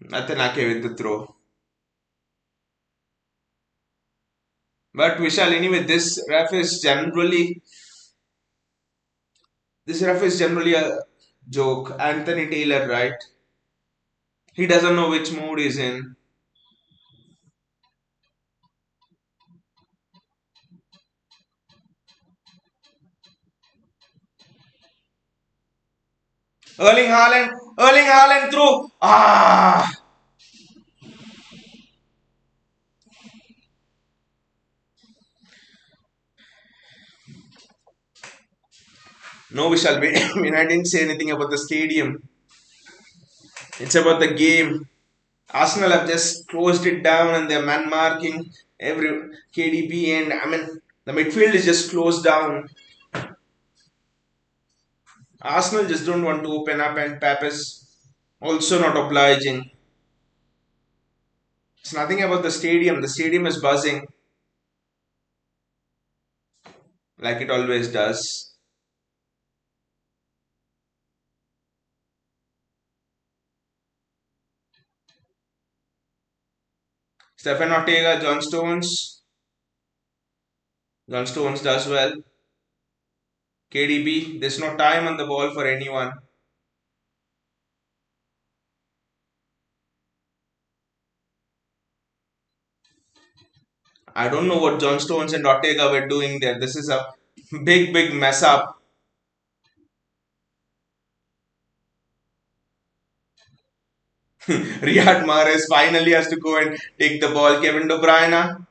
Nothing okay with the throw. But Vishal, anyway, this ref is generally a joke. Anthony Taylor, right? He doesn't know which mood he's in. Erling Haaland through. No, Vishal, I didn't say anything about the stadium. It's about the game. Arsenal have just closed it down and they're man marking every KDB, and the midfield is just closed down. Arsenal just don't want to open up, and Pep is also not obliging. It's nothing about the stadium. The stadium is buzzing like it always does. Stefan Ortega, John Stones. John Stones does well. KDB, there's no time on the ball for anyone. I don't know what John Stones and Ortega were doing there. This is a big, big mess up. Riyad Mahrez finally has to go and take the ball. Kevin De Bruyne,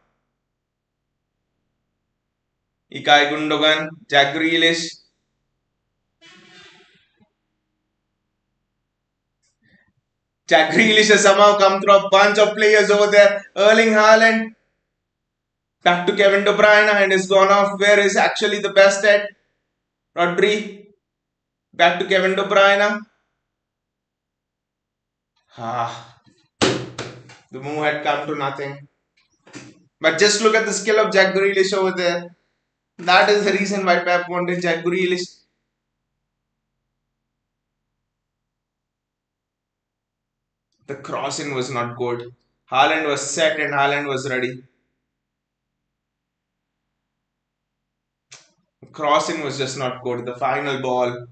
Ilkay Gundogan, Jack Grealish. Jack Grealish has somehow come through a bunch of players over there. Erling Haaland, back to Kevin De Bruyne, and is gone off where is actually the best at. Rodri, back to Kevin De Bruyne. The move had come to nothing. But just look at the skill of Jack Grealish over there. That is the reason why Pep wanted Jack Grealish. The crossing was not good. Haaland was set and Haaland was ready. crossing was just not good. The final ball,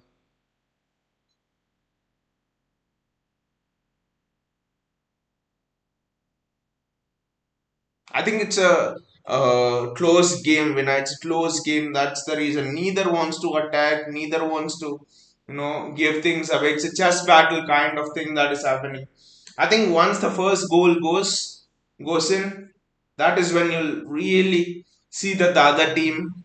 I think it's a close game. When it's a close game, that's the reason. Neither wants to attack, neither wants to, give things away. It's a chess battle kind of thing that is happening. I think once the first goal goes in, that is when you'll really see that the other team.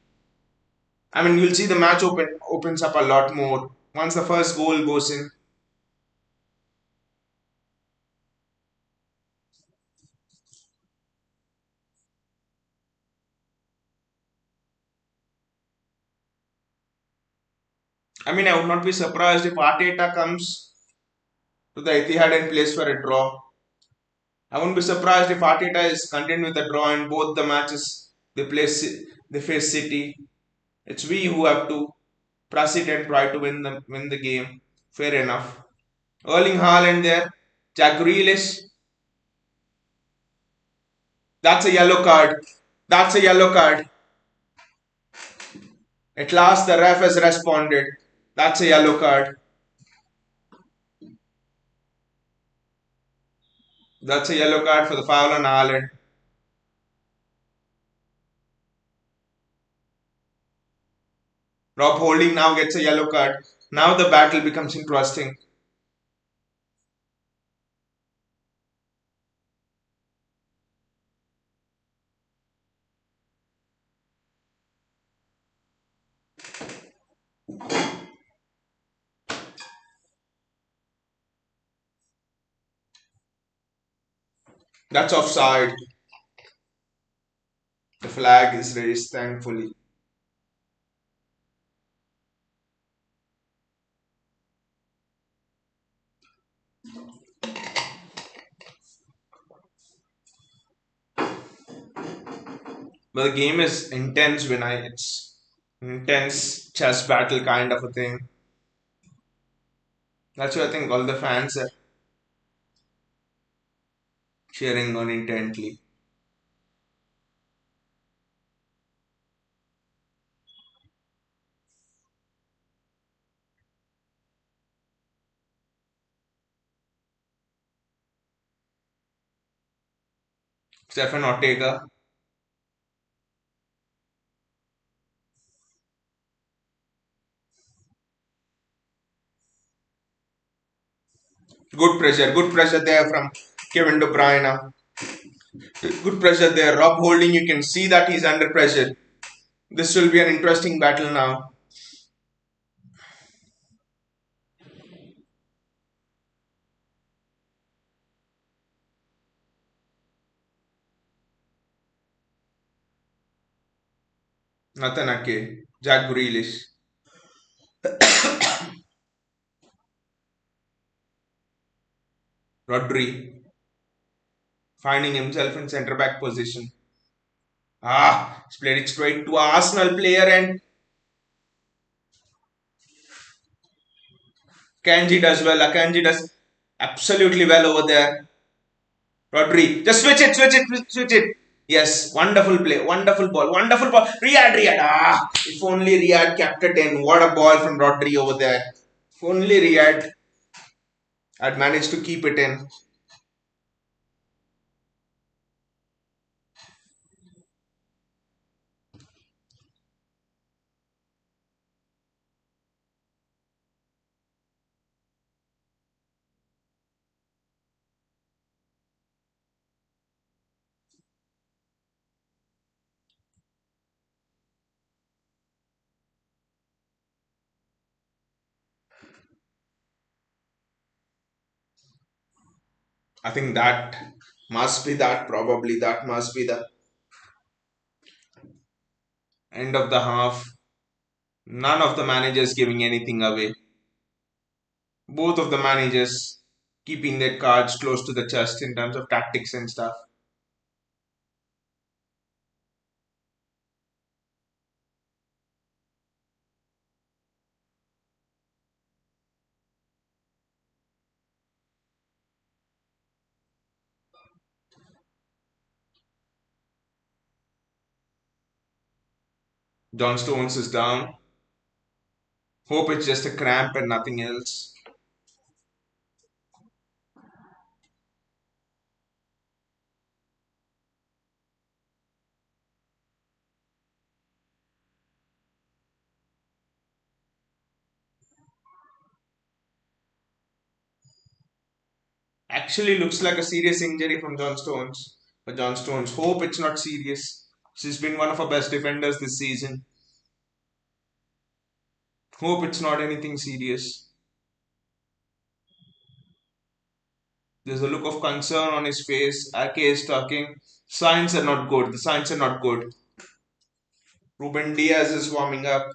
I mean, you'll see the match opens up a lot more once the first goal goes in. I mean, I would not be surprised if Arteta comes to the Etihad and plays for a draw. I wouldn't be surprised if Arteta is content with a draw in both the matches they face City. It's we who have to press it and try to win the game. Fair enough. Erling Haaland there, Jack Grealish. That's a yellow card. That's a yellow card. At last, the ref has responded. That's a yellow card. That's a yellow card for the foul on Haaland. Rob Holding now gets a yellow card. Now the battle becomes interesting. That's offside. The flag is raised, thankfully. But the game is intense when it's intense chess battle kind of a thing. That's why I think all the fans are cheering on intently. Stefan Ortega, good pressure there from Kevin De Bruyne. Good pressure there. Rob Holding, you can see that he's under pressure. This will be an interesting battle now. Nathan Ake, Jack Grealish, Rodri, finding himself in centre back position. He's played it straight to Arsenal player and Kanji does well. Akanji does absolutely well over there. Rodri, just switch it. Yes, wonderful play, wonderful ball. Riyad. If only Riyad kept it in. What a ball from Rodri over there. If only Riyad had managed to keep it in. I think that must be the end of the half. None of the managers giving anything away. Both of the managers keeping their cards close to the chest in terms of tactics and stuff. John Stones is down. Hope it's just a cramp and nothing else. Actually, looks like a serious injury from John Stones. But John Stones, hope it's not serious. She's been one of our best defenders this season. Hope it's not anything serious. There's a look of concern on his face. Ake is talking. Signs are not good. The signs are not good. Ruben Diaz is warming up.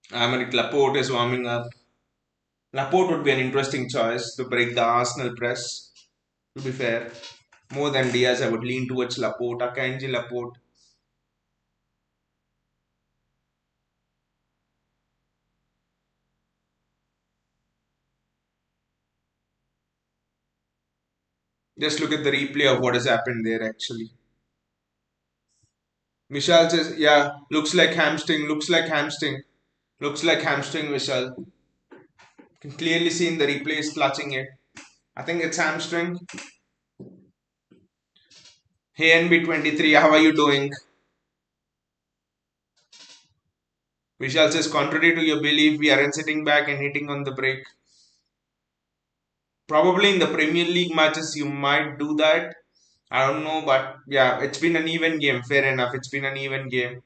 Aymeric Laporte is warming up. Laporte would be an interesting choice to break the Arsenal press, to be fair. More than Diaz, I would lean towards Laporte, Akanji Laporte. Just look at the replay of what has happened there actually. Vishal says, yeah, looks like hamstring, looks like hamstring, looks like hamstring, Vishal. Can clearly see in the replay is clutching it. I think it's hamstring. Hey NB23, how are you doing? Vishal says, contrary to your belief, we aren't sitting back and hitting on the break. Probably in the Premier League matches, you might do that. I don't know, but yeah, it's been an even game. Fair enough. It's been an even game.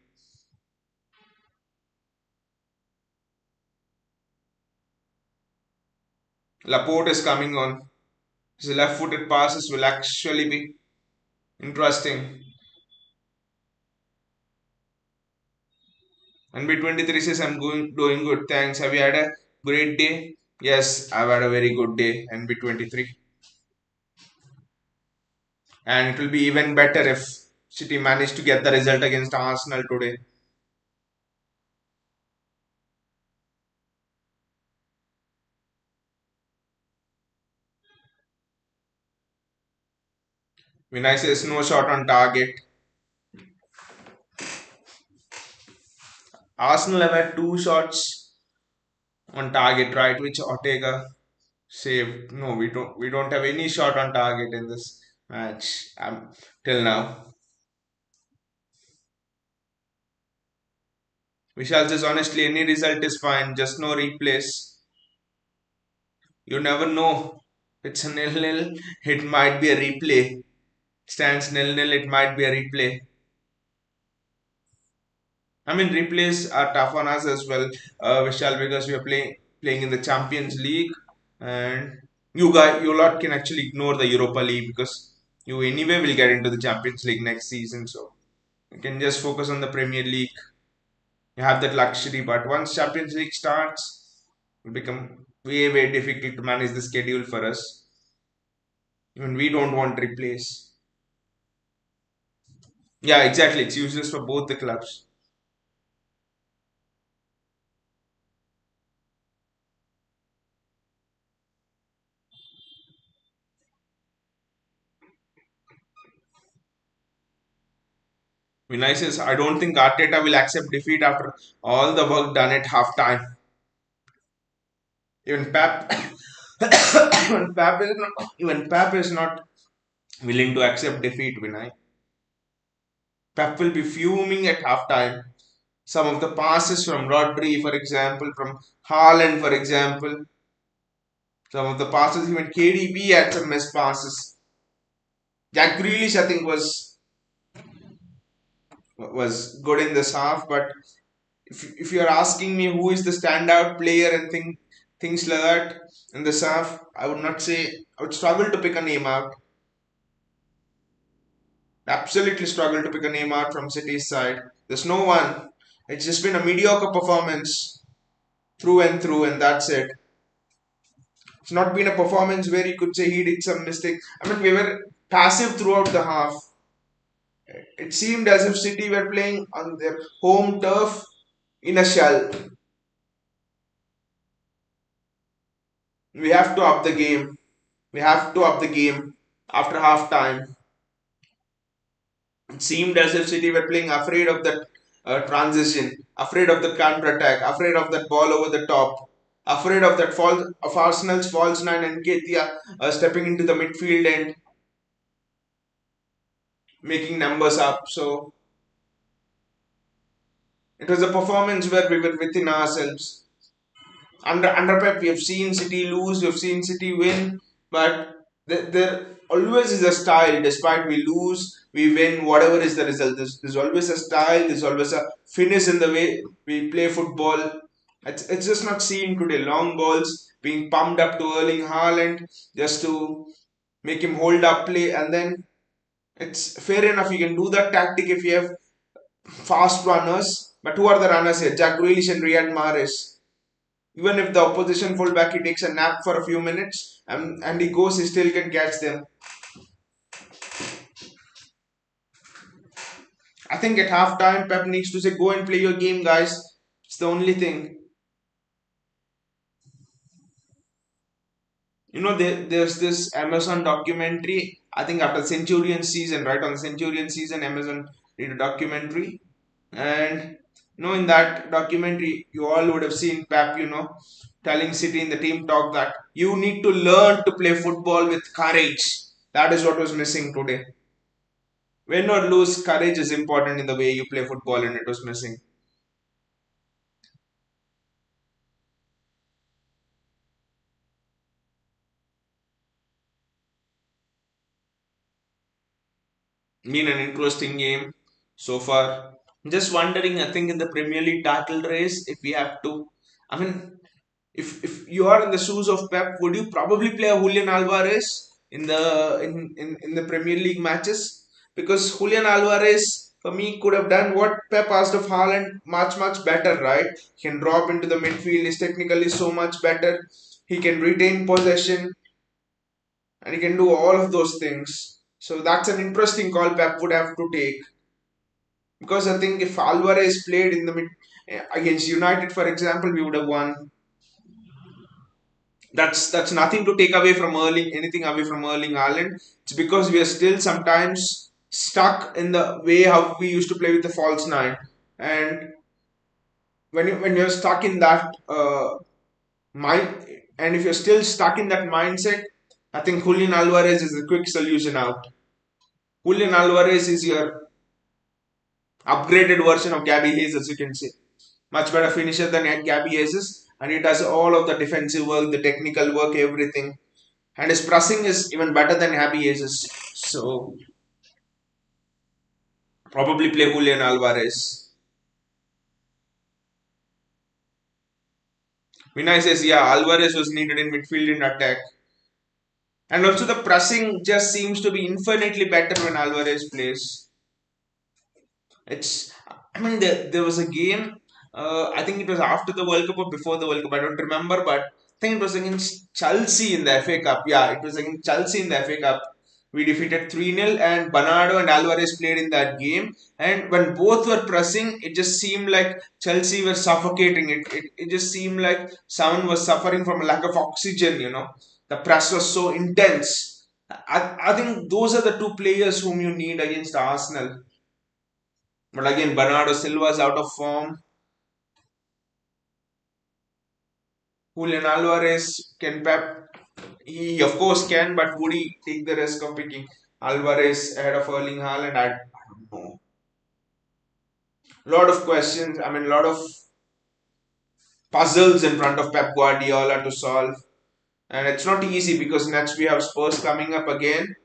Laporte is coming on. His left footed passes will actually be interesting. And B23 says, I'm doing good. Thanks. Have you had a great day? Yes, I've had a very good day. And B23. And it will be even better if City managed to get the result against Arsenal today. Vinay says, no shot on target. Arsenal have had two shots on target, right? Which Ortega saved. No, we don't. We don't have any shot on target in this match till now. Vishal says honestly, any result is fine. Just no replays. You never know. It's a nil-nil. It might be a replay. Stands nil-nil. It might be a replay. I mean, replays are tough on us as well, Vishal, because we are playing in the Champions League, and you lot can actually ignore the Europa League because you anyway will get into the Champions League next season. So you can just focus on the Premier League. You have that luxury, but once Champions League starts, it will become way difficult to manage the schedule for us. Even we don't want replays. Yeah, exactly. It's useless for both the clubs. Vinay says, I don't think Arteta will accept defeat after all the work done at halftime. Even Pep, even Pep is not willing to accept defeat, Vinay. Pep will be fuming at halftime. Some of the passes from Rodri, for example, from Haaland, for example, some of the passes, even KDB had some missed passes. Jack Grealish, I think, was good in this half, but if you're asking me who is the standout player and things like that in this half, I would not say. I would struggle to pick a name out. Absolutely struggle to pick a name out from City's side. There's no one. It's just been a mediocre performance through and through, and that's it. It's not been a performance where you could say he did some mistake. I mean, we were passive throughout the half. It seemed as if City were playing on their home turf, in a shell. We have to up the game. We have to up the game after half time. It seemed as if City were playing afraid of that transition, afraid of the counter attack, afraid of that ball over the top, afraid of that fall of Arsenal's false nine and Ketia stepping into the midfield and making numbers up. So it was a performance where we were within ourselves. Under Pep, we have seen City lose, we have seen City win, but there always is a style. Despite we lose, we win. Whatever is the result, there's always a style. There's always a finish in the way we play football. It's just not seen today. Long balls being pumped up to Erling Haaland just to make him hold up play, and then it's fair enough. You can do that tactic if you have fast runners. But who are the runners here? Jack Grealish and Riyad Mahrez. Even if the opposition fullback he takes a nap for a few minutes and he goes, he still can catch them. I think at half time, Pep needs to say, go and play your game, guys. It's the only thing. There's this Amazon documentary. I think after Centurion season, right on the Centurion season, Amazon did a documentary. And in that documentary, you all would have seen Pep, telling City in the team talk that you need to learn to play football with courage. That is what was missing today. Win or lose, courage is important in the way you play football, and it was missing. Been an interesting game so far. Just wondering, I think in the Premier League title race, if we have to, I mean, if you are in the shoes of Pep, would you probably play a Julian Alvarez in the Premier League matches? Because Julian Alvarez for me could have done what Pep asked of Haaland much better, right? He can drop into the midfield, is technically so much better. He can retain possession and he can do all of those things. So that's an interesting call Pep would have to take because I think if Alvarez played in the mid against United, for example, we would have won. That's nothing to take away from anything away from Erling Haaland. It's because we are still sometimes stuck in the way how we used to play with the false nine, and when you're stuck in that mind, and if you're still stuck in that mindset, I think Julian Alvarez is the quick solution out. Julian Alvarez is your upgraded version of Gabby Jesus, you can say. Much better finisher than Gabby Jesus, and he does all of the defensive work, the technical work, everything. And his pressing is even better than Gabby Jesus. So, probably play Julian Alvarez. Vinay says, yeah, Alvarez was needed in midfield in attack. And also, the pressing just seems to be infinitely better when Alvarez plays. It's, I mean, there was a game. I think it was after the World Cup or before the World Cup. I don't remember, but I think it was against Chelsea in the FA Cup. Yeah, it was against Chelsea in the FA Cup. We defeated 3-0, and Bernardo and Alvarez played in that game. And when both were pressing, it just seemed like Chelsea were suffocating. It just seemed like someone was suffering from a lack of oxygen. The press was so intense. I think those are the two players whom you need against Arsenal. But again, Bernardo Silva is out of form. Julian Alvarez can Pep. He of course can, but would he take the risk of picking Alvarez ahead of Erling Haaland? I don't know. Lot of questions. I mean, a lot of puzzles in front of Pep Guardiola to solve, and it's not easy because next we have Spurs coming up again,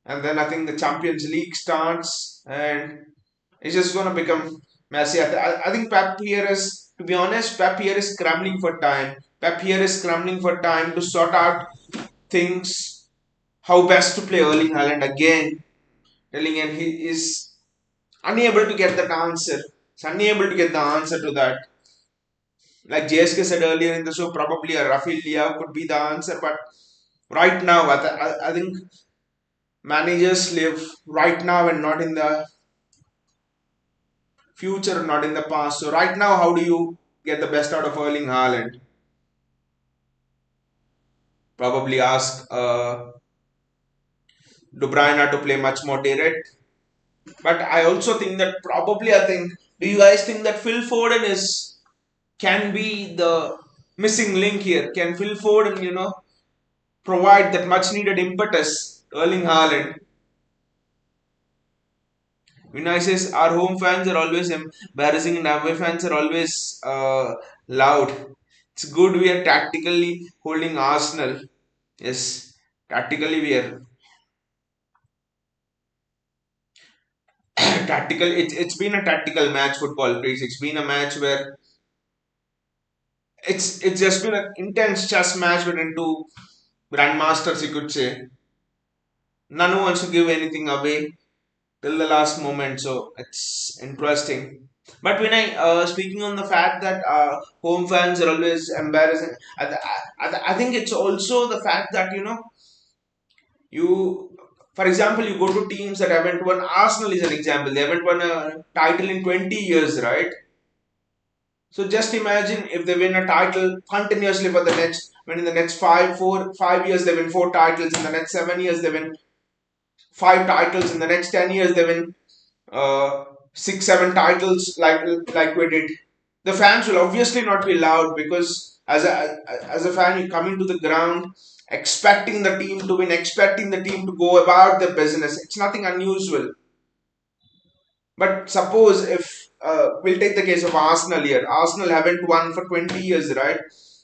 and then I think the Champions League starts, and it's just gonna become messy. I think Pep here is, to be honest, Pep here is scrambling for time. Pep here is scrambling for time to sort out things, how best to play Erling Haaland again. Telling him he is unable to get that answer. He's unable to get the answer to that. Like JSK said earlier in the show, probably a Rafael Leao could be the answer, but right now, I think managers live right now and not in the future, not in the past. So right now, how do you get the best out of Erling Haaland? Probably ask De Bruyne to play much more direct. But I also think that probably I think. Do you guys think that Phil Foden is can be the missing link here? Can Phil Foden, provide that much needed impetus to Erling Haaland? Vinay says our home fans are always embarrassing and away fans are always loud. It's good we are tactically holding Arsenal. Yes, tactically we are tactical. It's been a tactical match, football please. It's been a match where it's just been an intense chess match between two grandmasters, you could say. None wants to give anything away till the last moment, so it's interesting. But when speaking on the fact that home fans are always embarrassing, I think it's also the fact that you, for example, you go to teams that haven't won. Arsenal is an example. They haven't won a title in 20 years, right? So just imagine if they win a title continuously for the next, when in the next 5 years they win 4 titles, in the next 7 years they win 5 titles, in the next 10 years they win uh, 6, 7 titles like we did. The fans will obviously not be loud because as a fan you come into the ground expecting the team to win, expecting the team to go about their business. It's nothing unusual. But suppose if we'll take the case of Arsenal here. Arsenal haven't won for 20 years, right?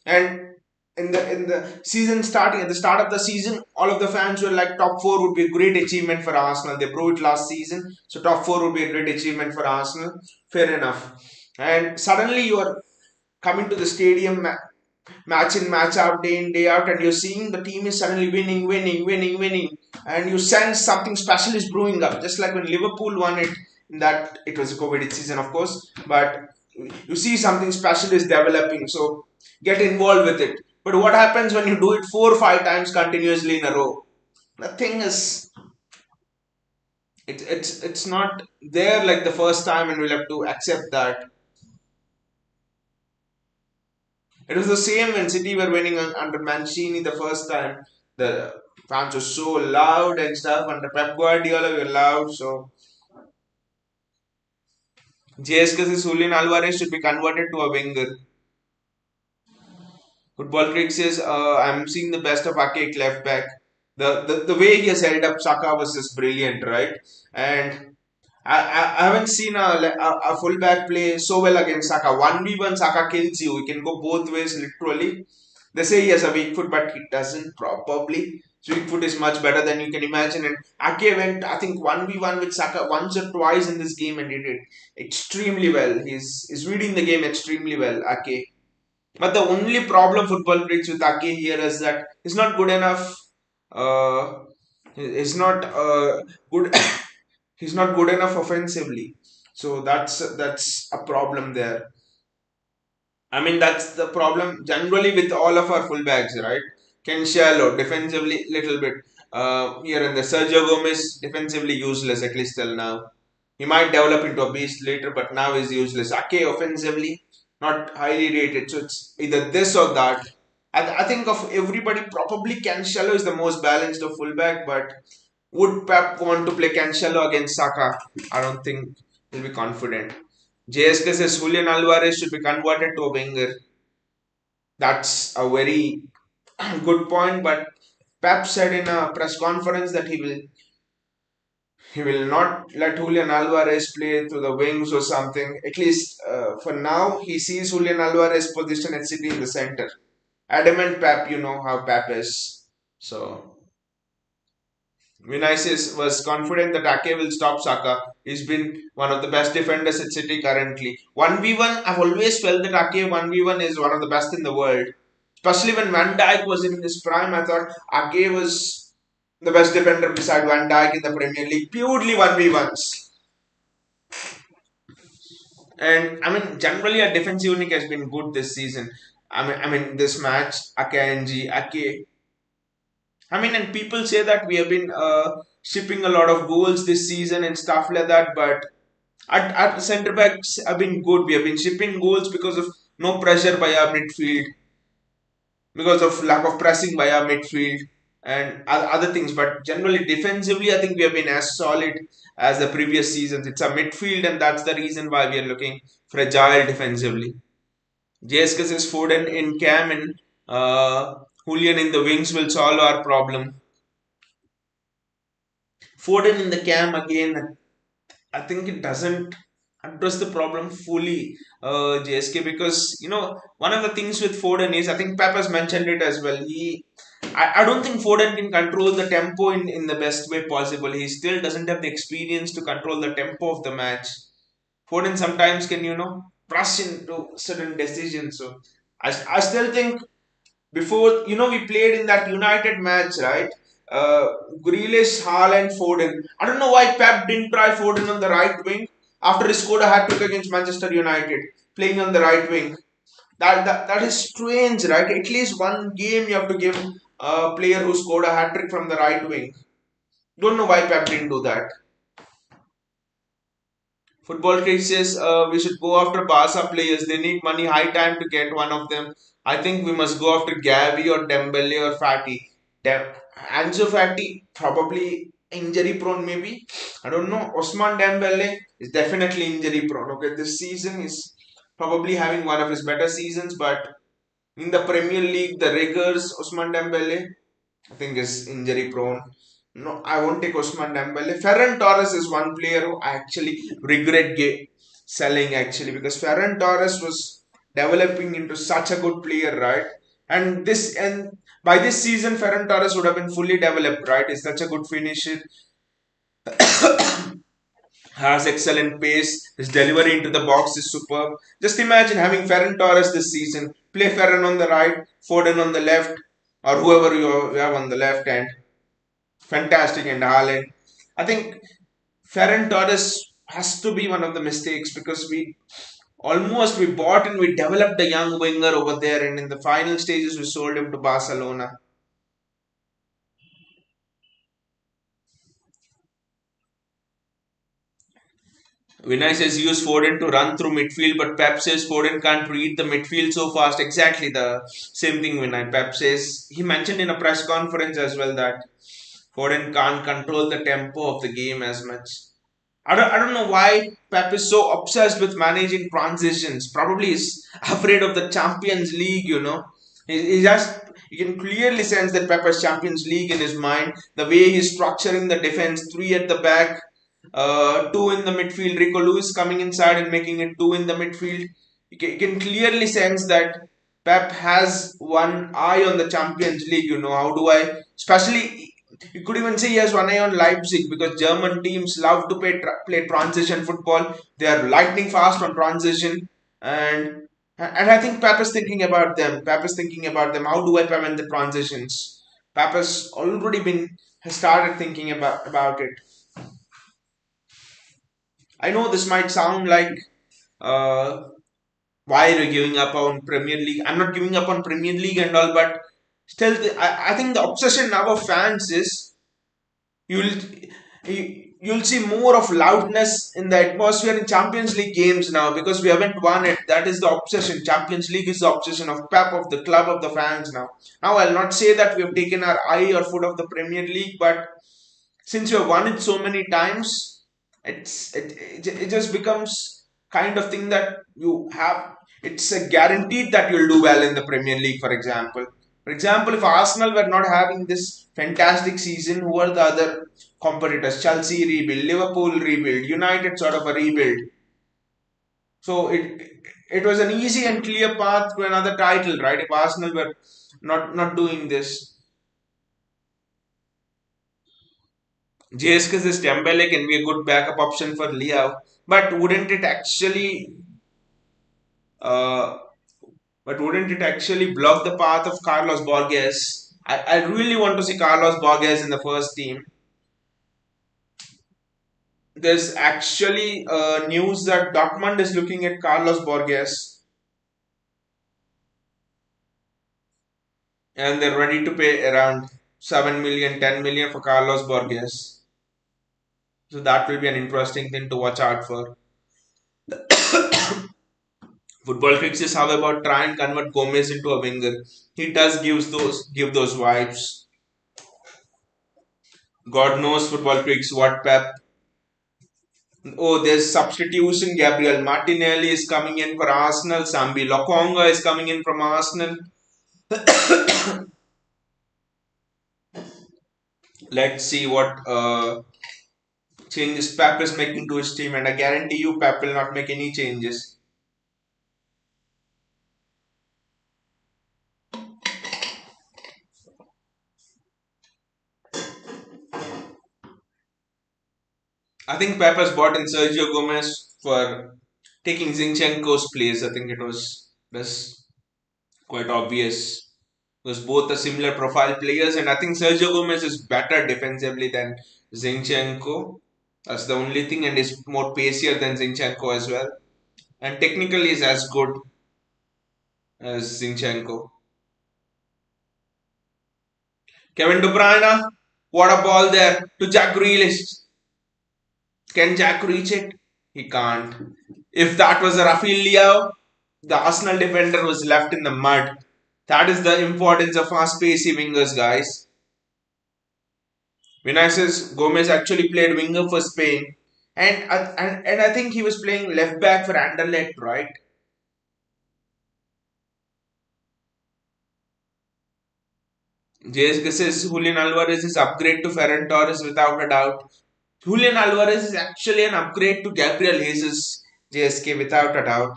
And in the season starting at the start of the season, all of the fans were like top four would be a great achievement for Arsenal. They proved it last season, so top four would be a great achievement for Arsenal. Fair enough. And suddenly you are coming to the stadium match in, match out, day in, day out, and you're seeing the team is suddenly winning, winning, winning, winning, and you sense something special is brewing up. Just like when Liverpool won it, in that it was a COVID season, of course, but you see something special is developing. So get involved with it. But what happens when you do it 4 or 5 times continuously in a row? The thing is, it's not there like the first time, and we'll have to accept that. It was the same when City were winning under Mancini the first time. The fans were so loud and stuff. Under Pep Guardiola, we were loud. So JSK's Julian Alvarez should be converted to a winger. Football Creek says, I'm seeing the best of Ake left back. The way he has held up Saka was just brilliant, right? And I haven't seen a fullback play so well against Saka. 1v1 Saka kills you. He can go both ways, literally. They say he has a weak foot, but he doesn't probably. His weak foot is much better than you can imagine. And Ake went, I think, 1v1 with Saka once or twice in this game and he did extremely well. He's reading the game extremely well, Ake. But the only problem football brings with Ake here is that he's not good enough. He's not good. He's not good enough offensively. So that's a problem there. I mean that's the problem generally with all of our fullbacks, right? Ken Shallow defensively little bit here and there. Sergio Gomez defensively useless at least till now. He might develop into a beast later, but now he's useless. Ake offensively not highly rated, so it's either this or that. I think of everybody, probably Cancelo is the most balanced of fullback, but would Pep want to play Cancelo against Saka? I don't think he'll be confident. JSK says Julian Alvarez should be converted to a winger. That's a very good point, but Pep said in a press conference that he will not let Julian Alvarez play through the wings or something. At least for now, he sees Julian Alvarez position at City in the center. Adamant Pep, you know how Pep is. So Vinicius was confident that Ake will stop Saka. He's been one of the best defenders at City currently. 1v1, I've always felt that Ake 1v1 is one of the best in the world. Especially when Van Dijk was in his prime, I thought Ake was the best defender beside Van Dijk in the Premier League. Purely 1v1s. And I mean, generally, our defense unit has been good this season. I mean, this match, Ake, Ake. I mean, and people say that we have been shipping a lot of goals this season and stuff like that, but At centre backs have been good. We have been shipping goals because of no pressure by our midfield, because of lack of pressing by our midfield and other things. But generally, defensively, I think we have been as solid as the previous seasons. It's a midfield, and that's the reason why we are looking fragile defensively. JSK says Foden in cam and Julian in the wings will solve our problem. Foden in the cam again, I think it doesn't address the problem fully, JSK, because one of the things with Foden is, I think Pep has mentioned it as well. I don't think Foden can control the tempo in the best way possible. He still doesn't have the experience to control the tempo of the match. Foden sometimes can, rush into certain decisions. So I still think before, we played in that United match, right? Uh, Grealish, Haaland, Foden. I don't know why Pep didn't try Foden on the right wing after he scored a hat trick against Manchester United, playing on the right wing. That is strange, right? At least one game you have to give a player who scored a hat trick from the right wing. Don't know why Pep didn't do that. Football Critic says we should go after Barca players. They need money, high time to get one of them. I think we must go after Gavi or Dembele or Fati. Ansu Fati probably injury prone maybe. I don't know. Osman Dembele is definitely injury prone. Okay, this season is probably having one of his better seasons, but in the Premier League, the rigors, Osman Dembele, I think is injury prone. No, I won't take Osman Dembele. Ferran Torres is one player who I actually regret selling actually, because Ferran Torres was developing into such a good player, right? And by this season, Ferran Torres would have been fully developed, right? He's such a good finisher, has excellent pace. His delivery into the box is superb. Just imagine having Ferran Torres this season. Play Ferran on the right, Foden on the left, or whoever you have on the left, and fantastic. And Haaland. I think Ferran Torres has to be one of the mistakes, because we bought and we developed a young winger over there, and in the final stages we sold him to Barcelona. Vinay says use Foden to run through midfield, but Pep says Foden can't read the midfield so fast. Exactly the same thing Vinay. Pep says, he mentioned in a press conference as well that Foden can't control the tempo of the game as much. I don't know why Pep is so obsessed with managing transitions. Probably he's afraid of the Champions League, He just, you can clearly sense that Pep has Champions League in his mind. The way he's structuring the defense, three at the back, two in the midfield. Rico Lewis coming inside and making it two in the midfield. You can clearly sense that Pep has one eye on the Champions League. How do I, especially, you could even say he has one eye on Leipzig, because German teams love to play transition football. They are lightning fast on transition, and I think Pep is thinking about them. Pep is thinking about them. How do I prevent the transitions? Pep has started thinking about it. I know this might sound like uh, why are you giving up on Premier League? I'm not giving up on Premier League and all, but still, I think the obsession now of fans is you'll you'll see more of loudness in the atmosphere in Champions League games now, because we haven't won it. That is the obsession. Champions League is the obsession of Pep, of the club, of the fans now. Now I'll not say that we have taken our eye or foot off the Premier League, but since you have won it so many times, it just becomes kind of thing that you have. It's a guaranteed that you'll do well in the Premier League, for example. For example, if Arsenal were not having this fantastic season, who are the other competitors? Chelsea rebuild, Liverpool rebuild, United sort of a rebuild. So it was an easy and clear path to another title, right? If Arsenal were not doing this. JSK says Dembele can be a good backup option for Liao, but uh, wouldn't it actually block the path of Carlos Borges? I really want to see Carlos Borges in the first team. There's actually news that Dortmund is looking at Carlos Borges, and they're ready to pay around 7 million, 10 million for Carlos Borges. So that will be an interesting thing to watch out for. Football fixes, however, try and convert Gomez into a winger. He does give those vibes. God knows football fix what Pep. Oh, there's substitution. Gabriel Martinelli is coming in for Arsenal. Sambi Lokonga is coming in from Arsenal. Let's see what changes Pep is making to his team, and I guarantee you, Pep will not make any changes. I think Pep has bought in Sergio Gomez for taking Zinchenko's place. I think that's quite obvious. Because both are similar profile players, and I think Sergio Gomez is better defensively than Zinchenko. That's the only thing, and is more pacier than Zinchenko as well. And technically is as good as Zinchenko. Kevin De Bruyne, what a ball there to Jack Grealish. Can Jack reach it? He can't. If that was a Rafinha, the Arsenal defender was left in the mud. That is the importance of fast pacey wingers, guys. Vinicius Gomez actually played winger for Spain, and I think he was playing left back for Anderlecht, right? JSK says Julian Alvarez is upgrade to Ferran Torres without a doubt. Julian Alvarez is actually an upgrade to Gabriel Jesus JSK without a doubt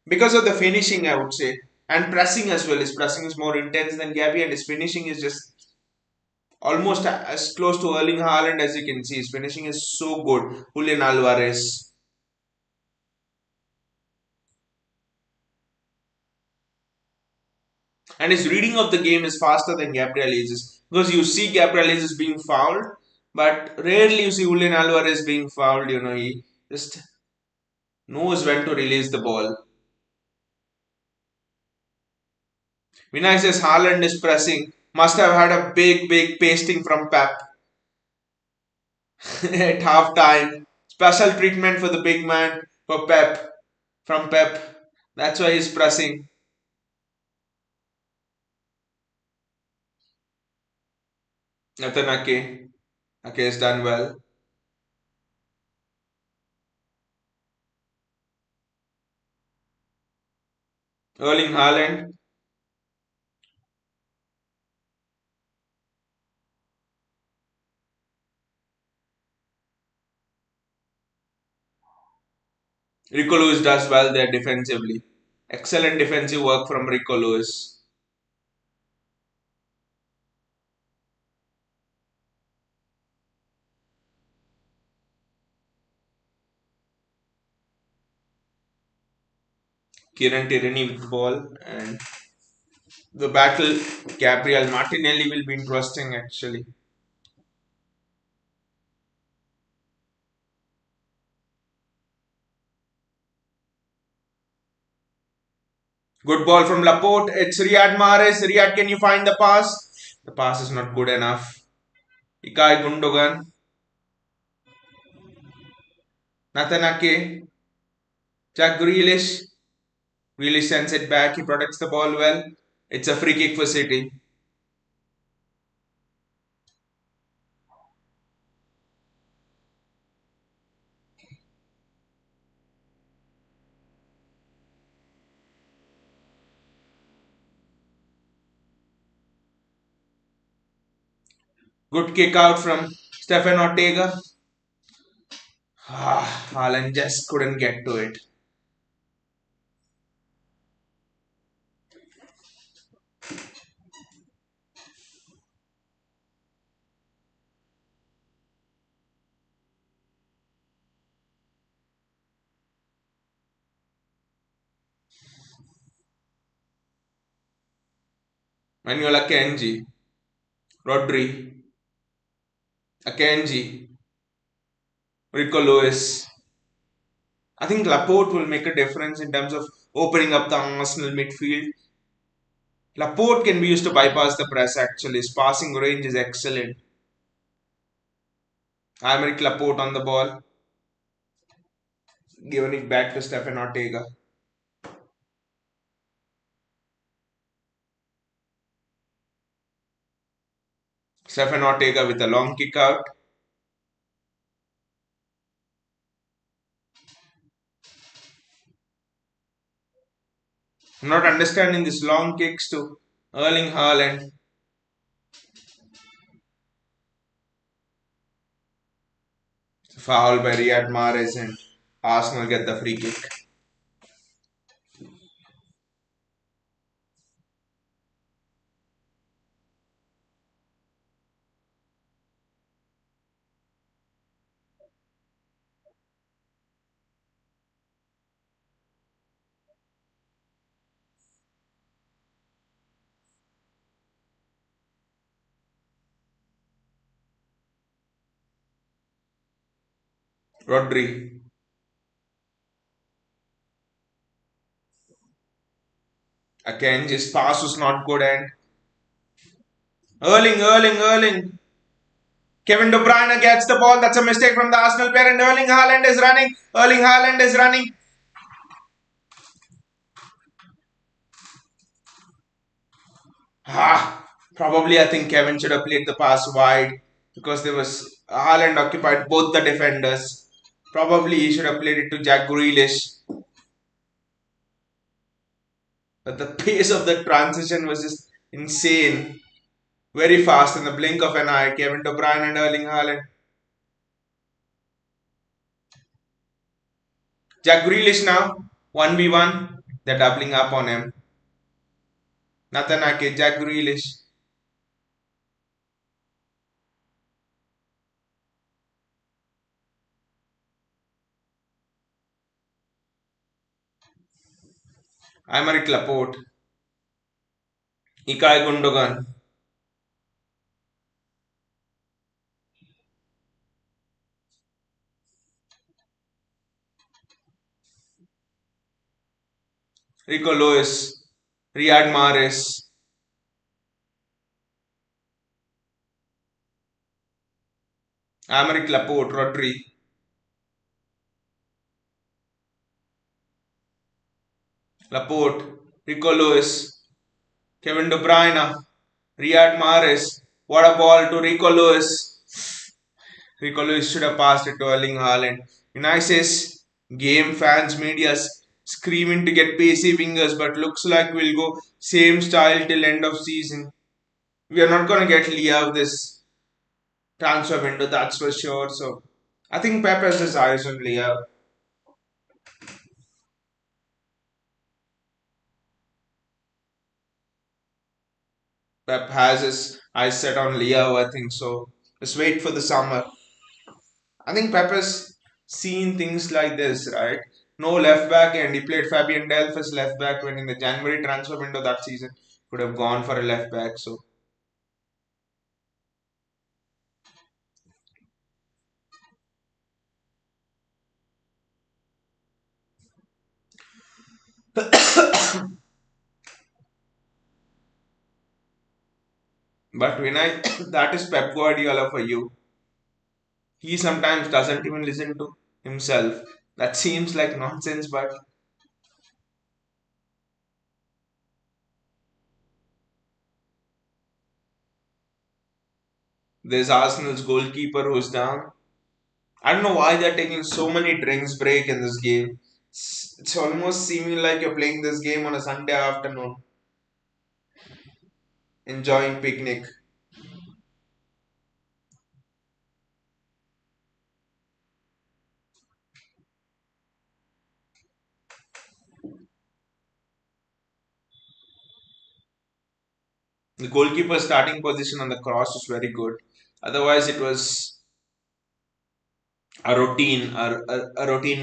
because of the finishing, I would say, and pressing as well. His pressing is more intense than Gabby, and his finishing is just almost as close to Erling Haaland as you can see. His finishing is so good. Julian Alvarez. And his reading of the game is faster than Gabriel Jesus. Because you see Gabriel Jesus being fouled, but rarely you see Julian Alvarez being fouled. He just knows when to release the ball. Vinicius Haaland is pressing. Must have had a big pasting from Pep at half time. Special treatment for the big man for Pep from Pep. That's why he's pressing. Nathan Ake. Ake has done well. Erling Haaland. Rico Lewis does well there defensively. Excellent defensive work from Rico Lewis. Kieran Tierney with the ball, and the battle Gabriel Martinelli will be interesting actually. Good ball from Laporte. It's Riyad Mahrez. Riyad, can you find the pass? The pass is not good enough. Ikai Gundogan. Nathan Ake. Jack Grealish. Grealish sends it back. He protects the ball well. It's a free kick for City. Good kick out from Stefan Ortega. Haaland just couldn't get to it. Manuel Akanji. Rodri. Akanji. Rico Lewis. I think Laporte will make a difference in terms of opening up the Arsenal midfield. Laporte can be used to bypass the press actually. His passing range is excellent. Aymeric Laporte on the ball. giving it back to Stefan Ortega. Stefan Ortega with a long kick out. I'm not understanding these long kicks to Erling Haaland. Foul by Riyad Mahrez and Arsenal get the free kick. Rodri. Again, his pass was not good and Erling. Kevin De Bruyne gets the ball. That's a mistake from the Arsenal player and Erling Haaland is running. Erling Haaland is running. Probably I think Kevin should have played the pass wide because there was Haaland occupied both the defenders. Probably he should have played it to Jack Grealish. But the pace of the transition was just insane. Very fast in the blink of an eye. Kevin De Bruyne and Erling Haaland. Jack Grealish now, 1v1. They're doubling up on him. Nathan Ake, Jack Grealish. Aymeric Laporte. Ilkay Gundogan. Rico Lewis. Riyad Mahrez. Aymeric Laporte. Rodri. Laporte. Rico Lewis. Kevin De Bruyne. Riyad Mahrez. What a ball to Rico Lewis. Rico Lewis should have passed it to Erling Haaland. United game fans, media's screaming to get pacey wingers, but looks like we'll go same style till end of season. We are not gonna get Leao this transfer window, that's for sure. So I think Pep has his eyes on Leao. Pep has his eyes set on Leao, I think so. Just wait for the summer. I think Pep has seen things like this, right? No left back, and he played Fabian Delph as left back when in the January transfer window that season could have gone for a left back. So, but when I that is Pep Guardiola for you. He sometimes doesn't even listen to himself. That seems like nonsense, but there's Arsenal's goalkeeper who's down. I don't know why they're taking so many drinks break in this game. It's almost seeming like you're playing this game on a Sunday afternoon, enjoying picnic. The goalkeeper's starting position on the cross was very good. Otherwise, it was a routine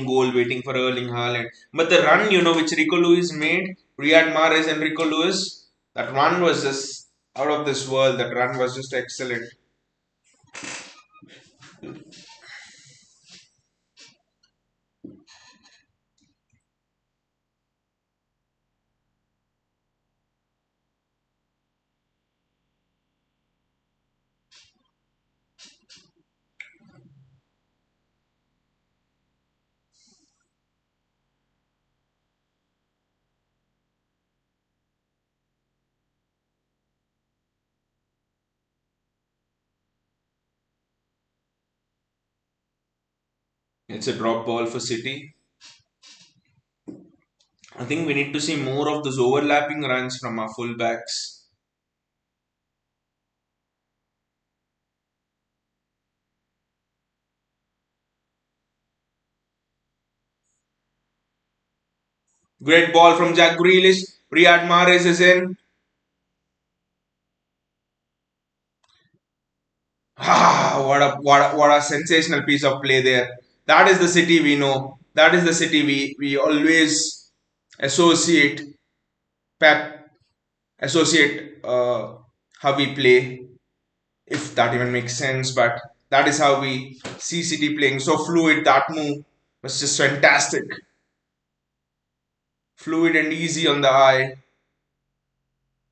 goal waiting for Erling Haaland. But the run, which Rico Lewis made, Riyad Mahrez and Rico Lewis, that run was just out of this world. That run was just excellent. It's a drop ball for City. I think we need to see more of those overlapping runs from our fullbacks. Great ball from Jack Grealish. Riyad Mahrez is in. Ah, what a sensational piece of play there. That is the City we know. That is the City we always associate Pep associate how we play, if that even makes sense. But that is how we see City playing. So fluid. That move was just fantastic. Fluid and easy on the eye.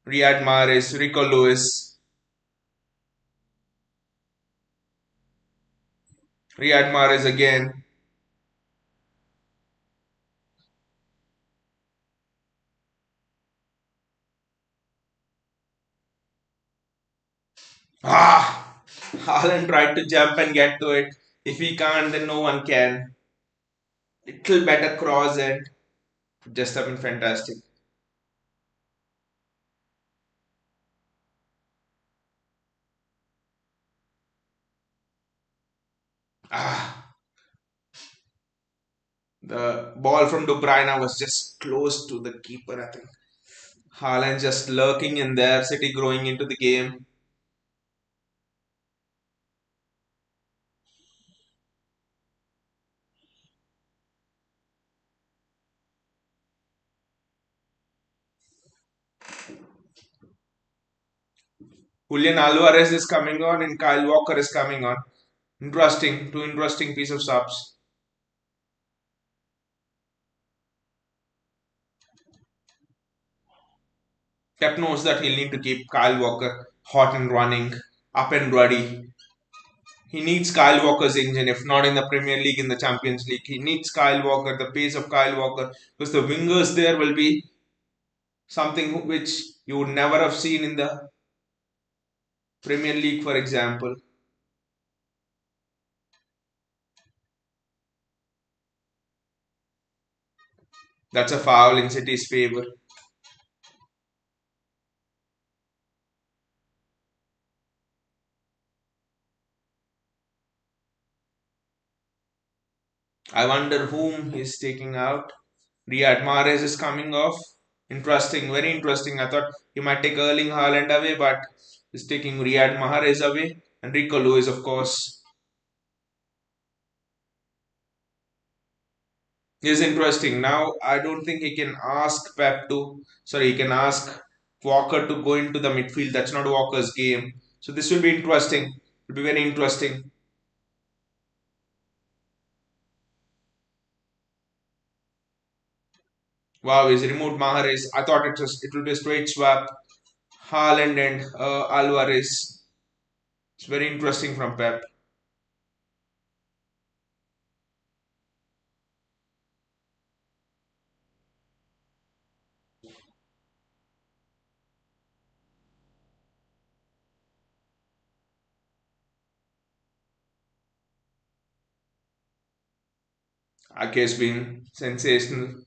Riyad Mahrez, Rico Lewis, Riyad Mahrez again. Ah! Haaland tried to jump and get to it. If he can't, then no one can. Little better cross and just have been fantastic. Ah! The ball from De Bruyne was just close to the keeper, I think. Haaland just lurking in there, City growing into the game. Julian Alvarez is coming on and Kyle Walker is coming on. Interesting, two interesting piece of subs. Pep knows that he'll need to keep Kyle Walker hot and running, up and ready. He needs Kyle Walker's engine, if not in the Premier League, in the Champions League. He needs Kyle Walker, the pace of Kyle Walker, because the wingers there will be something which you would never have seen in the Premier League, for example. That's a foul in City's favour. I wonder whom he's taking out. Riyad Mahrez is coming off. Interesting, very interesting. I thought he might take Erling Haaland away, but he's taking Riyad Mahrez away. And Rico Lewis, of course, is interesting. Now, I don't think he can ask Pep to, sorry, he can ask Walker to go into the midfield. That's not Walker's game. So this will be interesting. It will be very interesting. Wow, he's removed Mahrez. I thought it will be a straight swap. Haaland and Alvarez. It's very interesting from Pep. Ake has been sensational.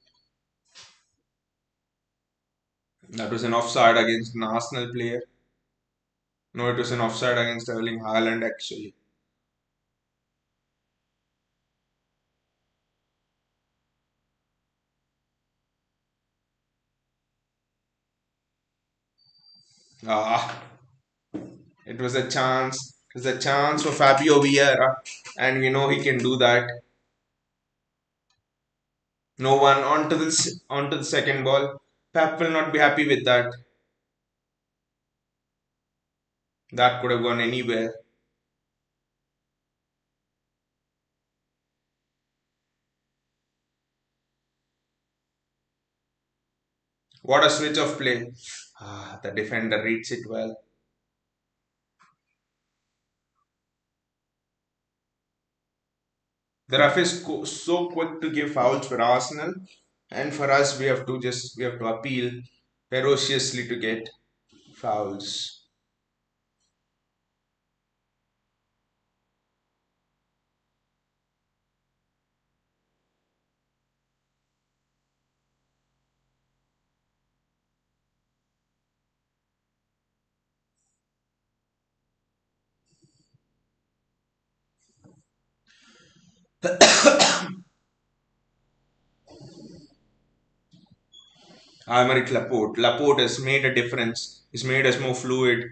That was an offside against an Arsenal player. No, it was an offside against Erling Haaland actually. Ah, it was a chance. It was a chance for Fabio Vieira, and we know he can do that. No one onto the second ball. Pep will not be happy with that. That could have gone anywhere. What a switch of play. Ah, the defender reads it well. The ref is so quick to give fouls for Arsenal, and for us, we have to appeal ferociously to get fouls. Aymeric Laporte. Laporte has made a difference. He's made us more fluid.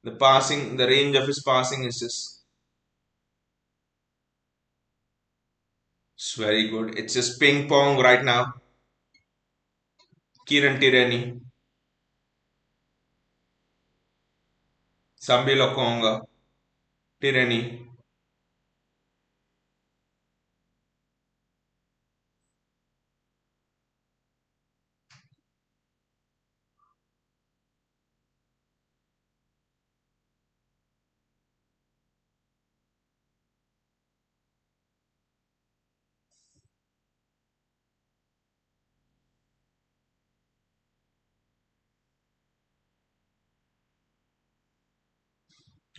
The passing, the range of his passing is just it's very good. It's just ping pong right now. Kieran Tierney, Sambi Lokonga, Tierney.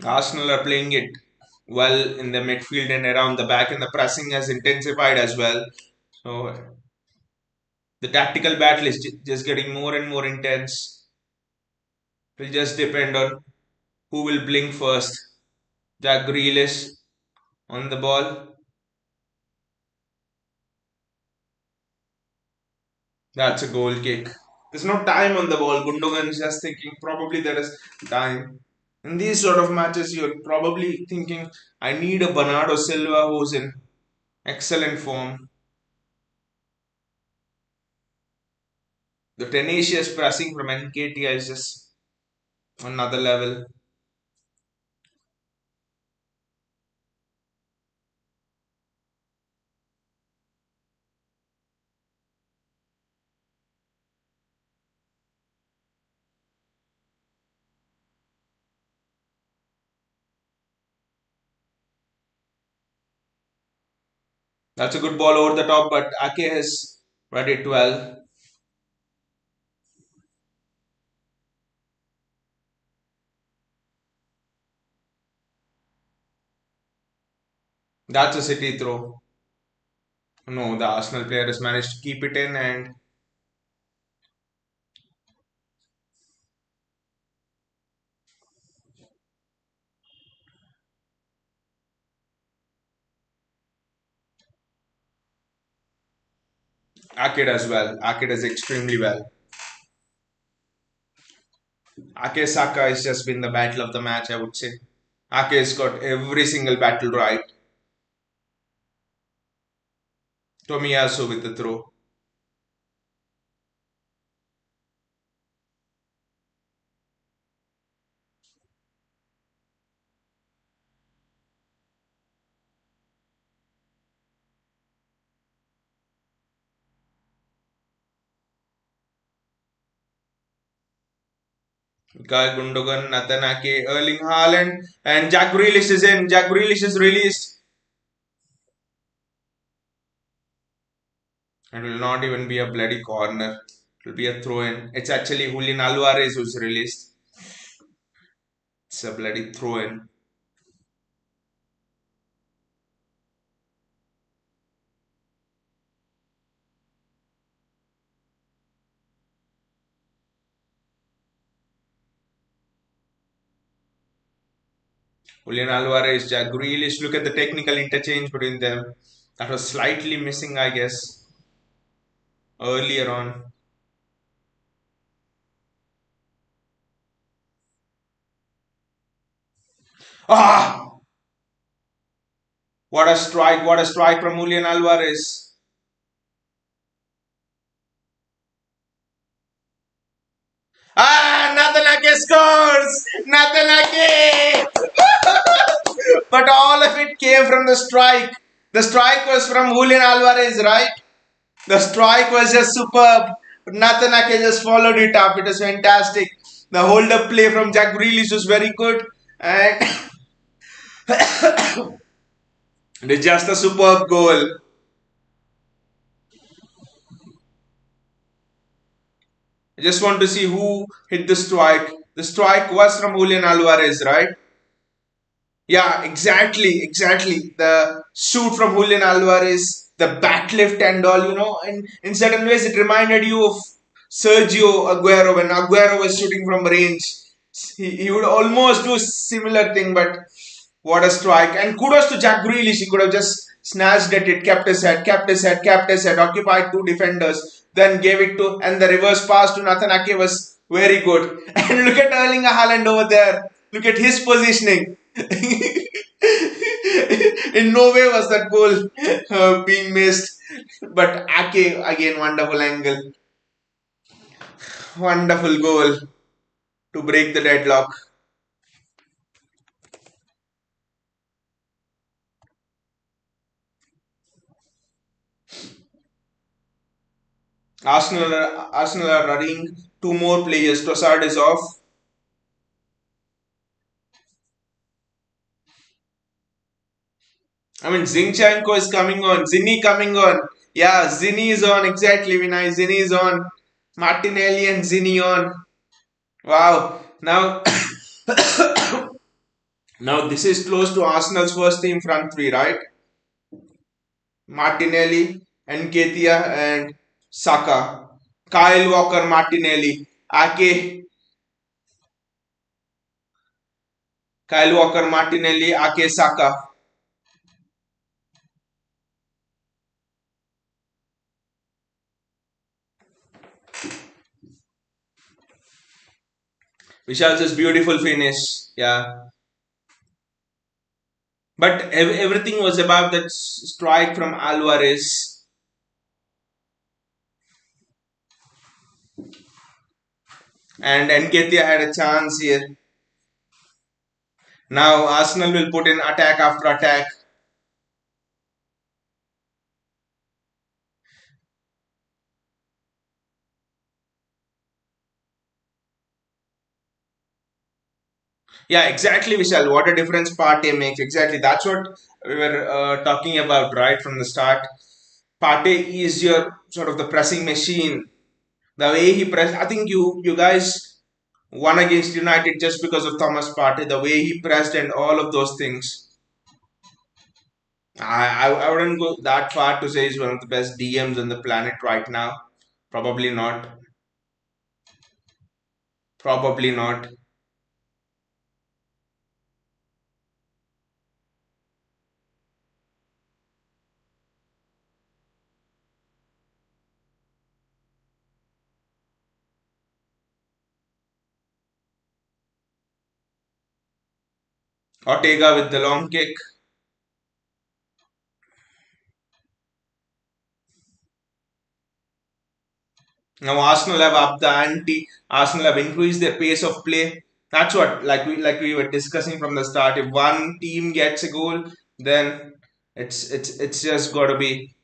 Arsenal are playing it well in the midfield and around the back, and the pressing has intensified as well. So the tactical battle is just getting more and more intense. It will just depend on who will blink first. Jack Grealish on the ball. That's a goal kick. There's no time on the ball. Gundogan is just thinking probably there is time. In these sort of matches, you're probably thinking, I need a Bernardo Silva who's in excellent form. The tenacious pressing from NKTI is just another level. That's a good ball over the top, but Ake has read it well. That's a City throw. No, the Arsenal player has managed to keep it in, and Ake does well. Ake does extremely well. Ake Saka has just been the battle of the match, I would say. Ake has got every single battle right. Tomiyasu with the throw. Mikhail Gundogan, Nathan Ake, Erling Haaland, and Jack Grealish is in. Jack Grealish is released. It will not even be a bloody corner. It will be a throw in. It's actually Julian Alvarez who's released. It's a bloody throw in. Julian Alvarez, Jack Grealish. Look at the technical interchange between them. That was slightly missing, I guess, earlier on. Ah! What a strike! What a strike from Julian Alvarez. Ah! Nathan Ake scores! Nathan Ake! But all of it came from the strike. The strike was from Julian Alvarez, right? The strike was just superb. Nathan Ake just followed it up. It was fantastic. The hold up play from Jack Grealish was very good. And it is just a superb goal. I just want to see who hit the strike. The strike was from Julian Alvarez, right? Yeah, exactly, exactly. The shoot from Julian Alvarez, the back lift and all, and in certain ways it reminded you of Sergio Aguero when Aguero was shooting from range. He would almost do a similar thing, but what a strike. And kudos to Jack Grealish. He could have just snatched at it, kept his head, occupied two defenders, then gave it to, and the reverse pass to Nathan Ake was very good. And look at Erling Haaland over there. Look at his positioning. In no way was that goal being missed. But Ake, again, wonderful angle. Wonderful goal to break the deadlock. Arsenal are running two more players. Trossard is off. I mean, Zinchenko is coming on. Zinny coming on. Yeah, Zinny is on. Exactly, Vinay. Zinny is on. Martinelli and Zinny on. Wow. Now, now this is close to Arsenal's first team front three, right? Martinelli, Nketiah, and Saka. Kyle Walker, Martinelli. Ake, Kyle Walker, Martinelli, Ake, Saka. Vishal's just beautiful finish. Yeah. But everything was about that strike from Alvarez. And Nketiah had a chance here. Now Arsenal will put in attack after attack. Yeah, exactly, Vishal. What a difference Partey makes. Exactly. That's what we were talking about right from the start. Partey is your sort of the pressing machine. The way he pressed, I think you guys won against United just because of Thomas Partey. The way he pressed and all of those things. I wouldn't go that far to say he's one of the best DMs on the planet right now. Probably not. Probably not. Ortega with the long kick. Now Arsenal have upped the ante. Arsenal have increased their pace of play. That's what like we were discussing from the start. If one team gets a goal, then it's just gotta be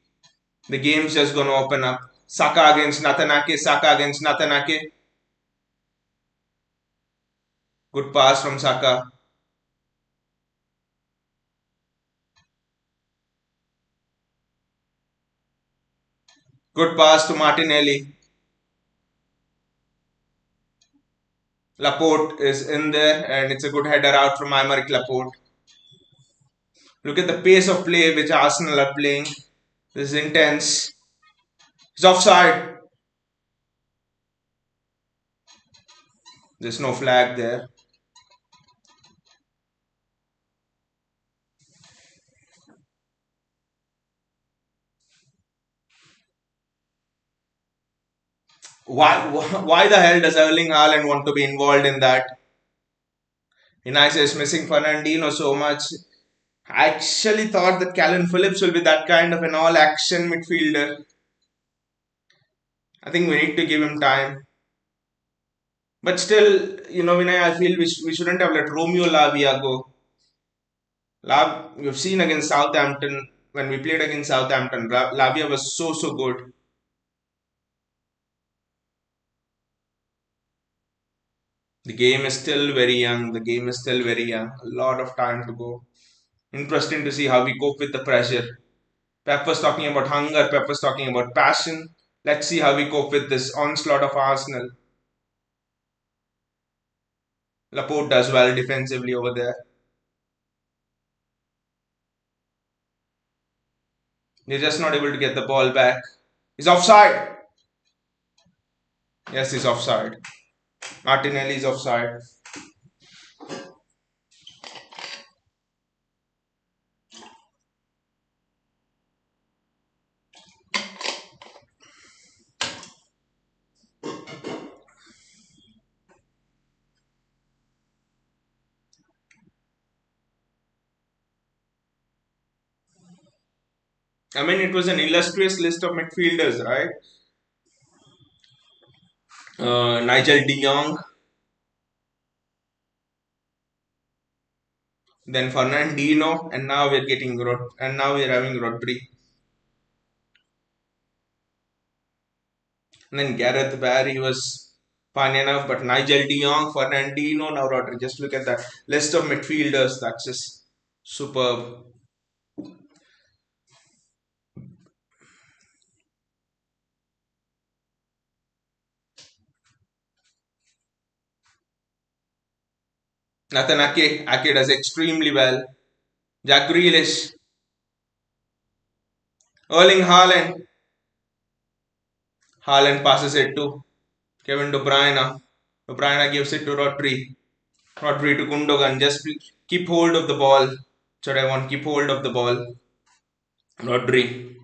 the game's just gonna open up. Saka against Natanake, Saka against Natanake. Good pass from Saka. Good pass to Martinelli. Laporte is in there and it's a good header out from Aymeric Laporte. Look at the pace of play which Arsenal are playing. This is intense. He's offside. There's no flag there. Why the hell does Erling Haaland want to be involved in that? United is missing Fernandinho so much. I actually thought that Calvin Phillips will be that kind of an all-action midfielder. I think we need to give him time. But still, Vinay, I feel we shouldn't have let Romeo Lavia go. We've seen against Southampton, when we played against Southampton, Lavia was so good. The game is still very young. The game is still very young. A lot of time to go. Interesting to see how we cope with the pressure. Pep was talking about hunger. Pep was talking about passion. Let's see how we cope with this onslaught of Arsenal. Laporte does well defensively over there. They're just not able to get the ball back. He's offside. Yes, he's offside. Martinelli is offside. I mean, it was an illustrious list of midfielders, right? Nigel De Jong, then Fernandinho, and now we're getting and now we're having Rodri. And then Gareth Barry was fine enough, but Nigel De Jong, Fernandinho, now Rodri. Just look at that list of midfielders. That's just superb. Nathan Ake does extremely well. Jack Grealish, Erling Haaland. Haaland passes it to Kevin De Bruyne. De Bruyne gives it to Rodri. Rodri to Gundogan. Just keep hold of the ball. That's what I want. Keep hold of the ball. Rodri.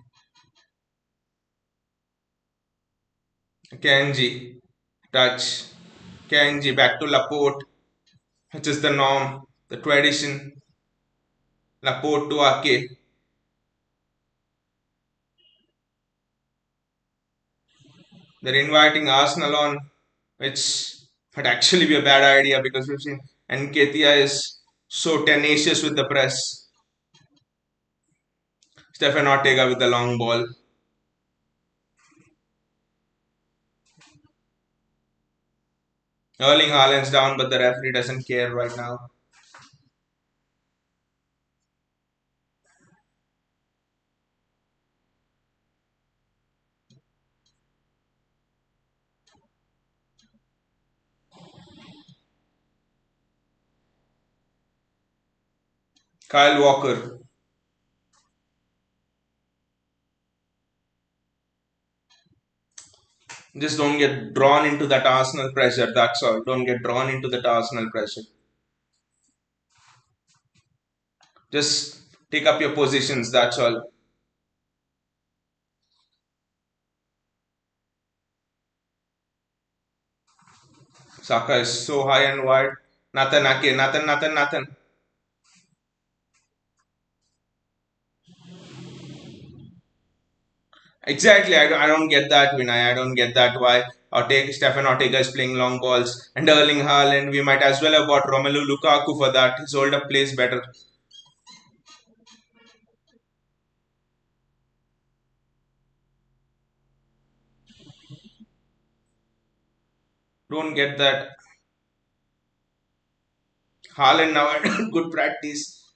Kanji. Touch. Kanji back to Laporte, which is the norm, the tradition. Laporte to Ake. They're inviting Arsenal on, which would actually be a bad idea because we've seen Nketiah is so tenacious with the press. Stefan Ortega with the long ball. Erling Haaland's down, but the referee doesn't care right now. Kyle Walker. Just don't get drawn into that Arsenal pressure. That's all. Don't get drawn into that Arsenal pressure. Just take up your positions. That's all. Saka is so high and wide. Nathan Ake. Nathan. Exactly. I don't get that, Vinay. I don't get that why Stefan Ortega is playing long balls and Erling Haaland. We might as well have bought Romelu Lukaku for that. His hold up plays better. Don't get that. Haaland now had good practice.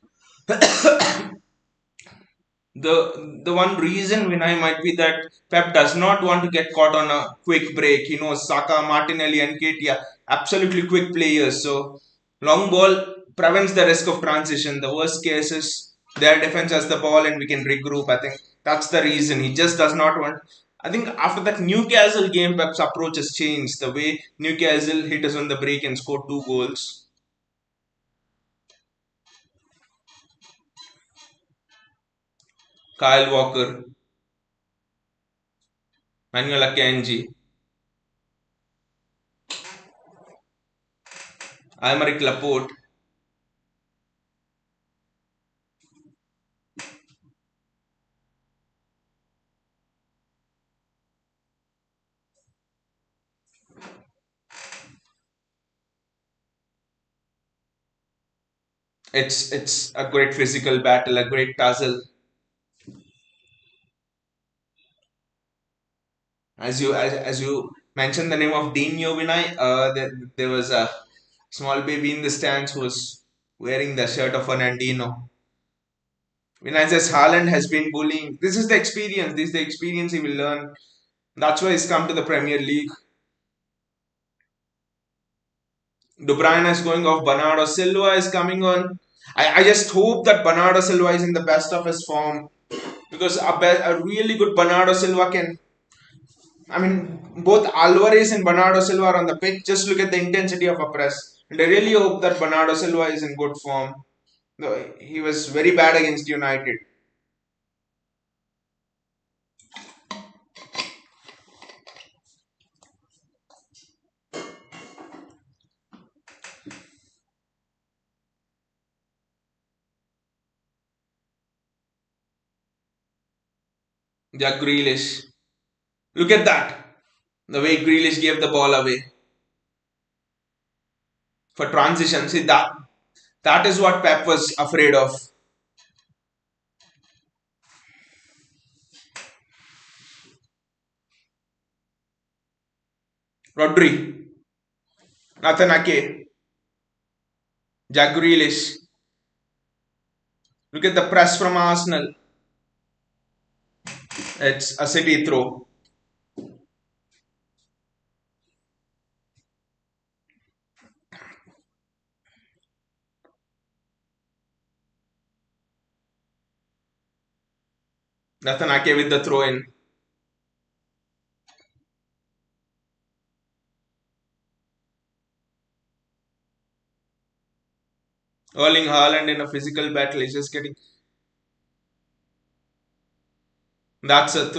The one reason Vinay might be that Pep does not want to get caught on a quick break. He knows Saka, Martinelli, and Ketia absolutely quick players. So long ball prevents the risk of transition. The worst case is their defense has the ball and we can regroup. I think that's the reason. He just does not want. I think after that Newcastle game, Pep's approach has changed. The way Newcastle hit us on the break and scored 2 goals. Kyle Walker, Manuel Akanji, Aymeric Laporte. It's a great physical battle, a great tussle. As you mentioned the name of Dean Vinay, there was a small baby in the stands who was wearing the shirt of Fernandinho. Vinay says Haaland has been bullying. This is the experience. This is the experience he will learn. That's why he's come to the Premier League. De Bruyne is going off. Bernardo Silva is coming on. I just hope that Bernardo Silva is in the best of his form because a really good Bernardo Silva can. I mean, both Alvarez and Bernardo Silva are on the pitch. Just look at the intensity of a press. And I really hope that Bernardo Silva is in good form. Though he was very bad against United. Jack Grealish. Look at that. The way Grealish gave the ball away for transition. See that is what Pep was afraid of. Rodri, Nathan Ake, Jack Grealish. Look at the press from Arsenal. It's a City throw. Nathan Ake with the throw in. Erling Haaland in a physical battle is just getting. That's a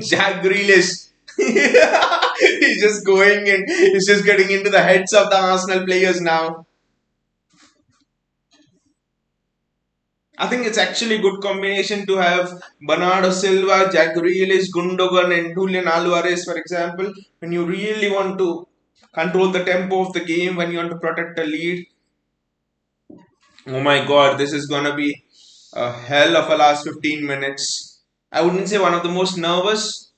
Jack Grealish. He's just going in. He's just getting into the heads of the Arsenal players now. I think it's actually a good combination to have Bernardo Silva, Jack Grealish, Gundogan, and Julian Alvarez, for example. When you really want to control the tempo of the game, when you want to protect the lead. Oh my God, this is gonna be a hell of a last 15 minutes. I wouldn't say one of the most nervous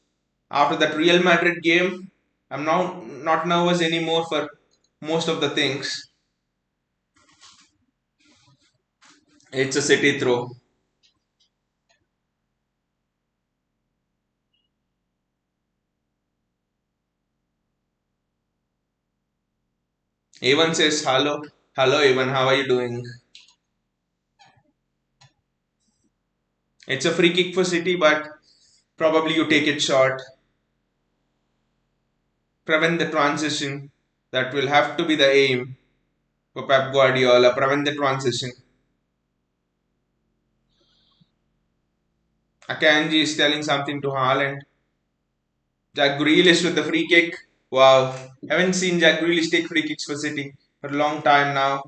after that Real Madrid game. I'm now not nervous anymore for most of the things. It's a City throw. Evan says hello. Hello Evan, how are you doing? It's a free kick for City, but probably you take it short. Prevent the transition. That will have to be the aim for Pep Guardiola. Prevent the transition. Akanji is telling something to Haaland. Jack Grealish with the free kick. Wow. Haven't seen Jack Grealish take free kicks for City for a long time now.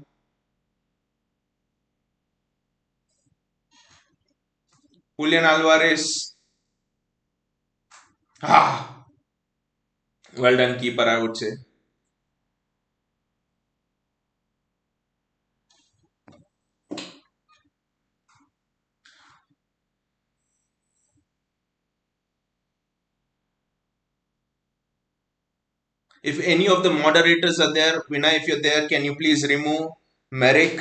Julian Alvarez. Ah, well done, keeper, I would say. If any of the moderators are there, Vinay, if you're there, can you please remove Merrick?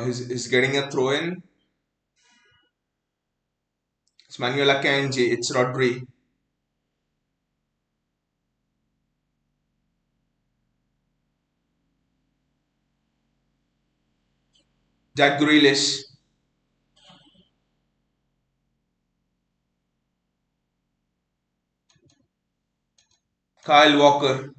He's getting a throw in. It's Manuel Akanji. It's Rodri. Jack Grealish. Kyle Walker.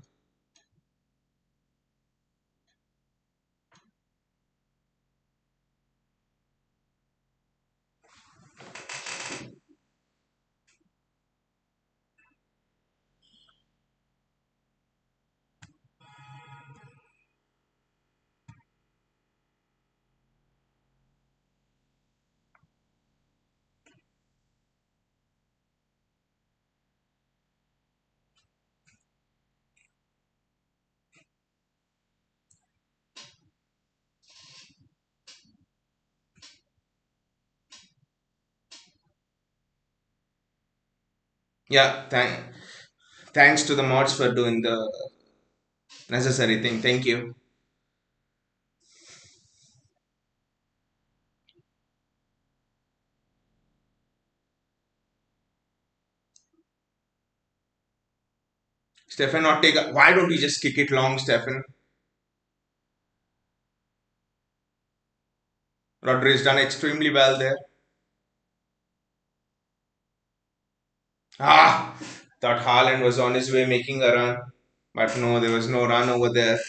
Yeah, thanks to the mods for doing the necessary thing. Thank you. Stefan Ortega. Why don't you just kick it long, Stefan? Rodri's done extremely well there. Ah! Thought Haaland was on his way making a run. But no, there was no run over there.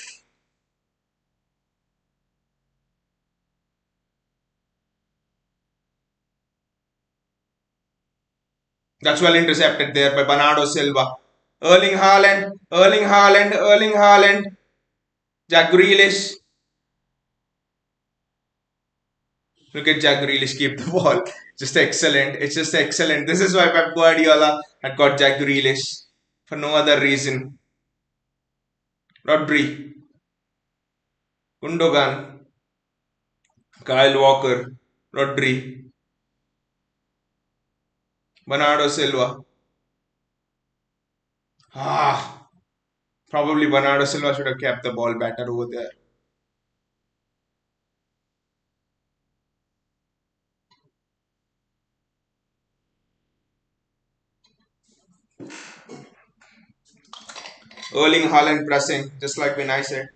That's well intercepted there by Bernardo Silva. Erling Haaland. Jack Grealish. Look at Jack Grealish keep the ball. Just excellent. It's just excellent. This is why Pep Guardiola had got Jack Grealish. For no other reason. Rodri. Gundogan. Kyle Walker. Rodri. Bernardo Silva. Ah, probably Bernardo Silva should have kept the ball better over there. Erling Haaland pressing, just like when I said.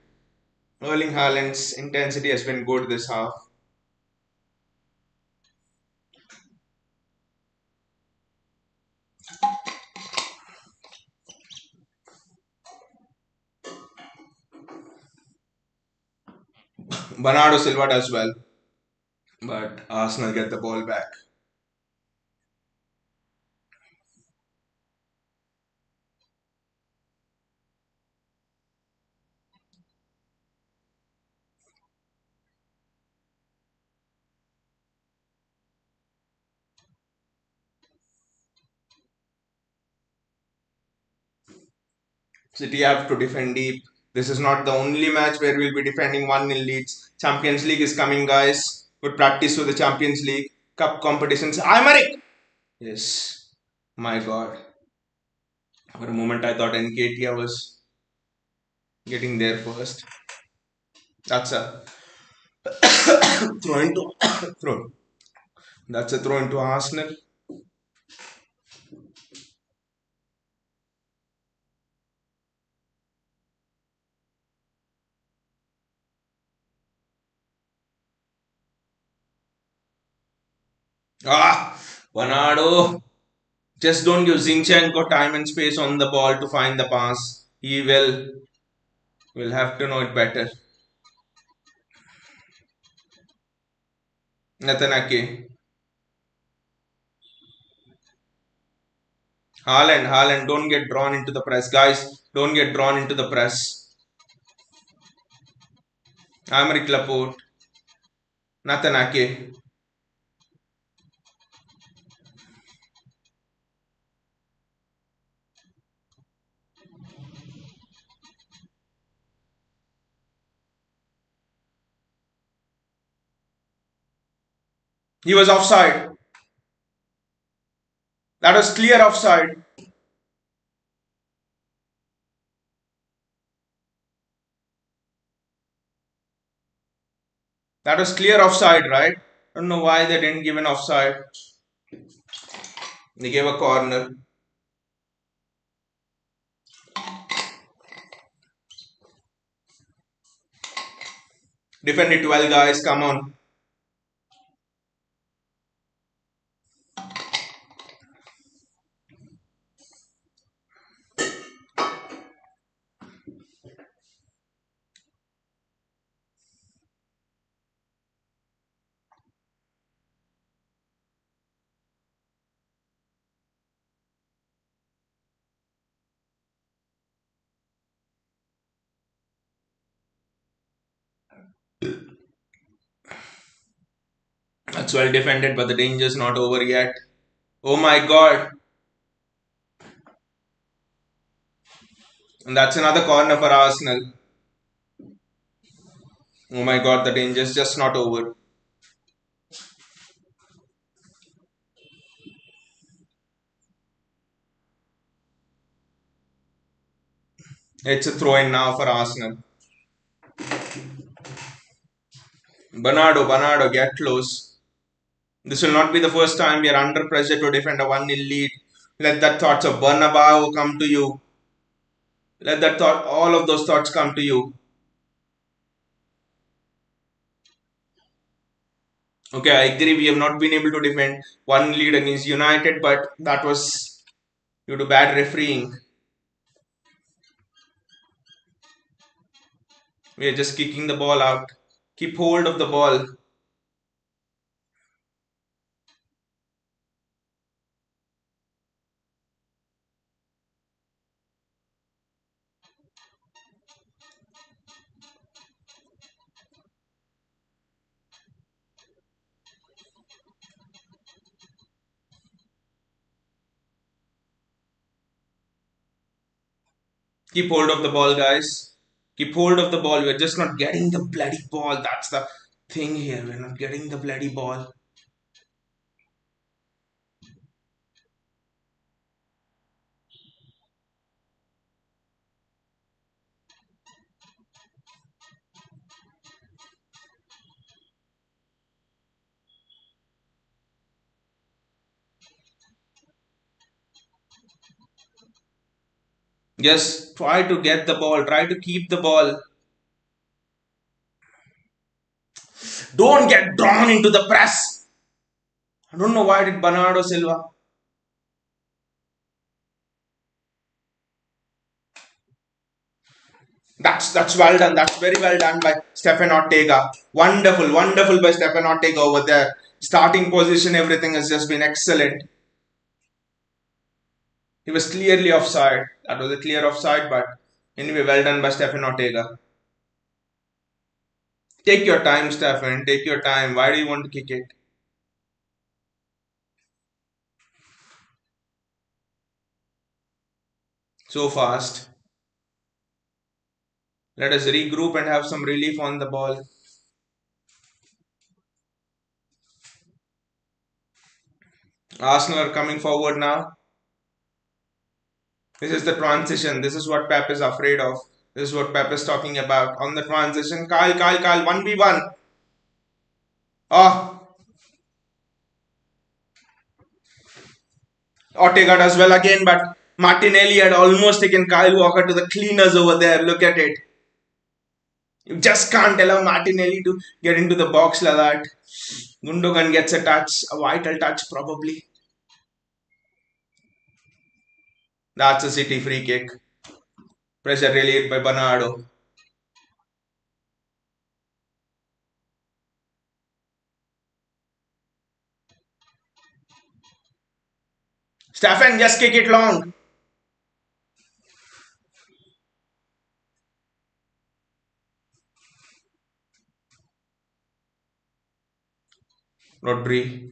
Erling Haaland's intensity has been good this half. Bernardo Silva does well, but Arsenal get the ball back. City have to defend deep. This is not the only match where we'll be defending 1-0 leads. Champions League is coming, guys. Good practice for the Champions League. Cup competitions. Aymeric! Yes. My god. For a moment I thought Nketiah was getting there first. That's a throw into throw. That's a throw into Arsenal. Ah, Bernardo. Just don't give Zinchenko time and space on the ball to find the pass. He will have to know it better. Nathan Ake. Haaland, don't get drawn into the press. Guys, don't get drawn into the press. Aymeric Laporte. Nathan Ake. He was offside. That was clear offside. That was clear offside, right? I don't know why they didn't give an offside. They gave a corner. Defend it well, guys. Come on. That's well defended, but the danger's not over yet. Oh my god. And that's another corner for Arsenal. Oh my god, the danger's just not over. It's a throw in now for Arsenal. Bernardo, get close. This will not be the first time we are under pressure to defend a 1-0 lead. Let that thoughts of Bernabeu come to you. Let that thought, all of those thoughts come to you. Okay, I agree. We have not been able to defend one lead against United, but that was due to bad refereeing. We are just kicking the ball out. Keep hold of the ball. Keep hold of the ball, guys. Keep hold of the ball. We're just not getting the bloody ball. That's the thing here. We're not getting the bloody ball. Just try to get the ball. Try to keep the ball. Don't get drawn into the press. I don't know why did Bernardo Silva. That's well done. That's very well done by Stefan Ortega. Wonderful, wonderful by Stefan Ortega over there. Starting position, everything has just been excellent. He was clearly offside. That was a clear offside, but anyway, well done by Stefan Ortega. Take your time, Stefan. Take your time. Why do you want to kick it? So fast. Let us regroup and have some relief on the ball. Arsenal are coming forward now. This is the transition. This is what Pep is afraid of. This is what Pep is talking about. On the transition, Kyle, 1v1. Oh, Ortega does well again, but Martinelli had almost taken Kyle Walker to the cleaners over there. Look at it. You just can't allow Martinelli to get into the box like that. Gundogan gets a touch, a vital touch probably. That's a City free kick. Pressure relieved by Bernardo. Stefan, just kick it long. Rodri.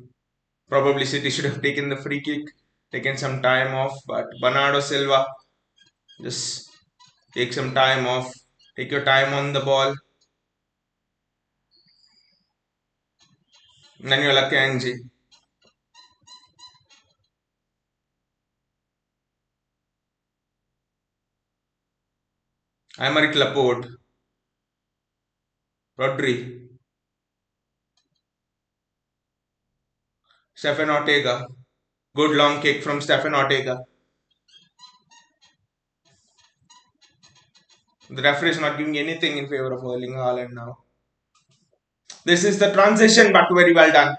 Probably City should have taken the free kick, taken some time off, but Bernardo Silva just take some time off. Take your time on the ball. Manuel Akanji. Aymeric Laporte. Rodri. Stefan Ortega. Good long kick from Stefan Ortega. The referee is not giving anything in favor of Erling Haaland now. This is the transition, but very well done.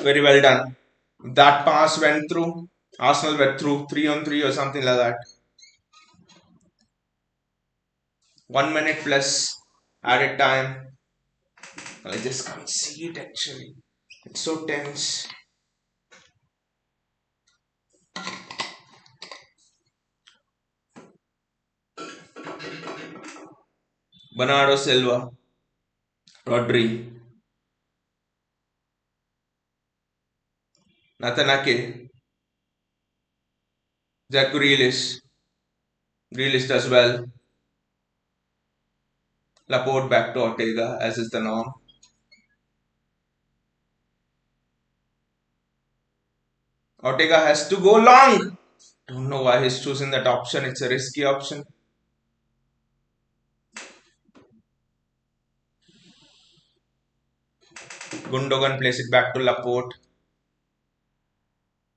Very well done. That pass went through. Arsenal went through 3-on-3 or something like that. 1 minute plus added time. I just can't see it actually. It's so tense. Bernardo Silva. Rodri. Nathan Ake. Jack Grealish. Grealish does well. Laporte back to Ortega, as is the norm. Ortega has to go long. Don't know why he's choosing that option. It's a risky option. Gundogan plays it back to Laporte.